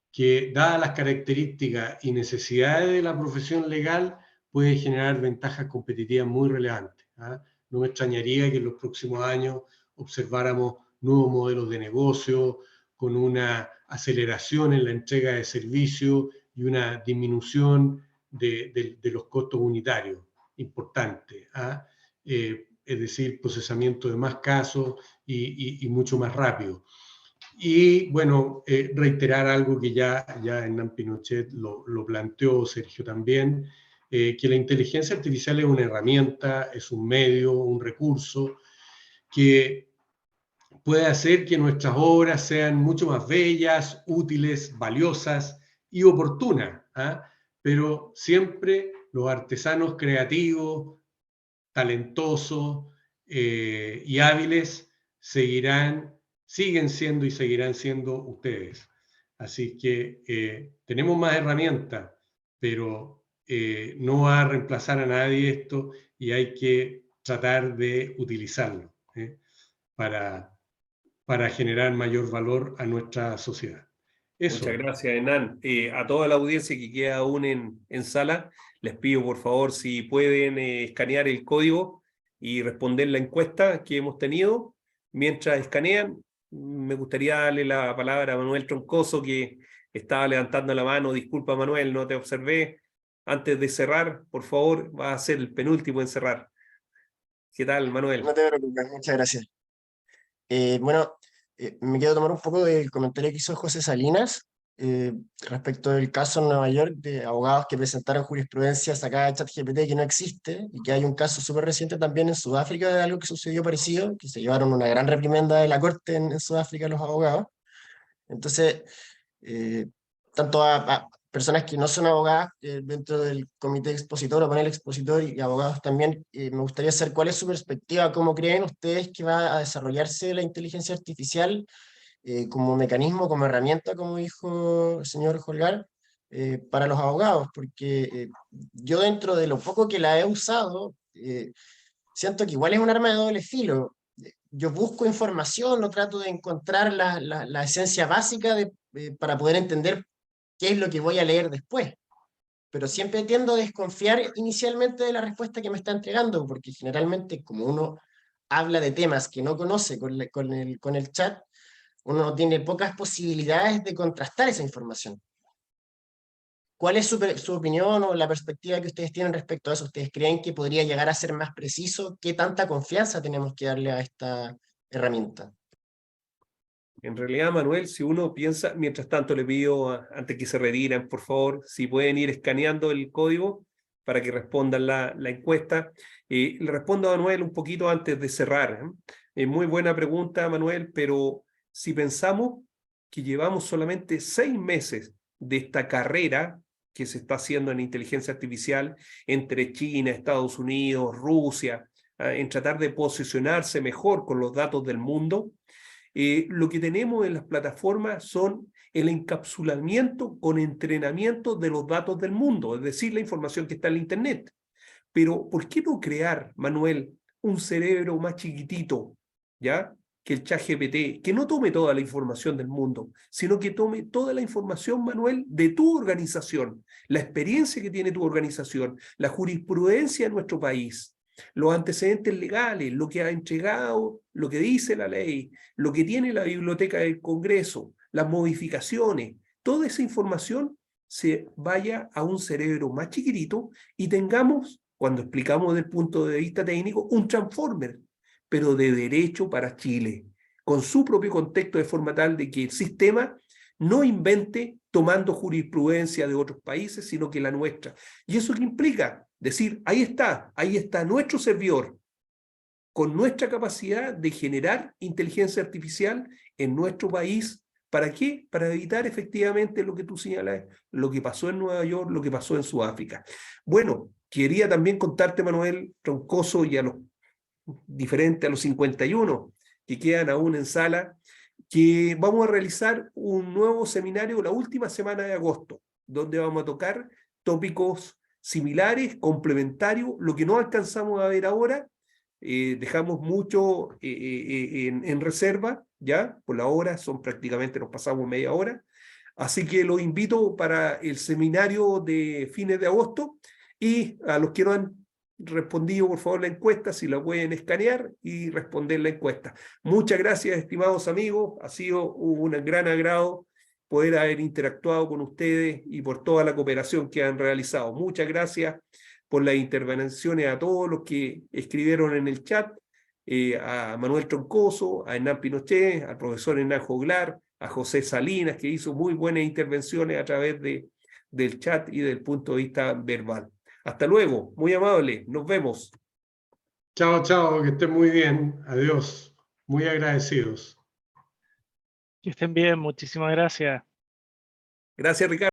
que dadas las características y necesidades de la profesión legal, puede generar ventajas competitivas muy relevantes. ¿Ah? No me extrañaría que en los próximos años observáramos nuevos modelos de negocio, con una aceleración en la entrega de servicios y una disminución de los costos unitarios importante. ¿Ah? Es decir, procesamiento de más casos y mucho más rápido. Y bueno, reiterar algo que ya Hernán Pinochet lo planteó, Sergio también, que la inteligencia artificial es una herramienta, es un medio, un recurso que puede hacer que nuestras obras sean mucho más bellas, útiles, valiosas y oportunas, ¿ah? Pero siempre los artesanos creativos, talentosos y hábiles siguen siendo y seguirán siendo ustedes. Así que tenemos más herramientas, pero no va a reemplazar a nadie esto y hay que tratar de utilizarlo para generar mayor valor a nuestra sociedad. Eso. Muchas gracias, Hernán. A toda la audiencia que queda aún en sala, les pido por favor si pueden escanear el código y responder la encuesta que hemos tenido. Mientras escanean, me gustaría darle la palabra a Manuel Troncoso, que estaba levantando la mano. Disculpa, Manuel, no te observé. Antes de cerrar, por favor, vas a ser el penúltimo en cerrar. ¿Qué tal, Manuel? No te preocupes, muchas gracias. Bueno, me quiero tomar un poco del comentario que hizo José Salinas respecto del caso en Nueva York de abogados que presentaron jurisprudencia sacada de ChatGPT que no existe, y que hay un caso súper reciente también en Sudáfrica de algo que sucedió parecido, que se llevaron una gran reprimenda de la corte en Sudáfrica los abogados. Entonces, tanto a personas que no son abogadas dentro del comité expositor o panel expositor y abogados también, me gustaría saber cuál es su perspectiva, cómo creen ustedes que va a desarrollarse la inteligencia artificial como mecanismo, como herramienta, como dijo el señor Holgar, para los abogados, porque yo dentro de lo poco que la he usado, siento que igual es un arma de doble filo. Yo busco información, no trato de encontrar la esencia básica para poder entender qué es lo que voy a leer después. Pero siempre tiendo a desconfiar inicialmente de la respuesta que me está entregando, porque generalmente como uno habla de temas que no conoce con el chat, uno tiene pocas posibilidades de contrastar esa información. ¿Cuál es su opinión o la perspectiva que ustedes tienen respecto a eso? ¿Ustedes creen que podría llegar a ser más preciso? ¿Qué tanta confianza tenemos que darle a esta herramienta? En realidad, Manuel, si uno piensa, mientras tanto le pido, antes que se retiren, por favor, si pueden ir escaneando el código para que respondan la encuesta. Le respondo a Manuel un poquito antes de cerrar. Muy buena pregunta, Manuel, pero si pensamos que llevamos solamente 6 meses de esta carrera que se está haciendo en inteligencia artificial entre China, Estados Unidos, Rusia, en tratar de posicionarse mejor con los datos del mundo, Lo que tenemos en las plataformas son el encapsulamiento con entrenamiento de los datos del mundo, es decir, la información que está en la Internet. Pero, ¿por qué no crear, Manuel, un cerebro más chiquitito, ¿ya?, que el ChatGPT, que no tome toda la información del mundo, sino que tome toda la información, Manuel, de tu organización, la experiencia que tiene tu organización, la jurisprudencia de nuestro país, los antecedentes legales, lo que ha entregado, lo que dice la ley, lo que tiene la biblioteca del Congreso, las modificaciones, toda esa información se vaya a un cerebro más chiquitito y tengamos, cuando explicamos desde el punto de vista técnico, un transformer, pero de derecho para Chile, con su propio contexto, de forma tal de que el sistema no invente tomando jurisprudencia de otros países, sino que la nuestra. ¿Y eso qué implica? Decir, ahí está nuestro servidor, con nuestra capacidad de generar inteligencia artificial en nuestro país. ¿Para qué? Para evitar efectivamente lo que tú señalas, lo que pasó en Nueva York, lo que pasó en Sudáfrica. Bueno, quería también contarte, Manuel Troncoso, y a los diferentes, a los 51 que quedan aún en sala, que vamos a realizar un nuevo seminario la última semana de agosto, donde vamos a tocar tópicos similares, complementarios, lo que no alcanzamos a ver ahora, dejamos mucho en reserva, ya, por la hora, prácticamente nos pasamos media hora, así que los invito para el seminario de fines de agosto, y a los que no han respondido, por favor, la encuesta, si la pueden escanear y responder la encuesta. Muchas gracias, estimados amigos, ha sido un gran agrado poder haber interactuado con ustedes y por toda la cooperación que han realizado. Muchas gracias por las intervenciones a todos los que escribieron en el chat, a Manuel Troncoso, a Hernán Pinochet, al profesor Hernán Joglar, a José Salinas, que hizo muy buenas intervenciones a través del chat y del punto de vista verbal. Hasta luego, muy amable, nos vemos. Chao, chao, que estén muy bien. Adiós, muy agradecidos. Que estén bien, muchísimas gracias. Gracias, Ricardo.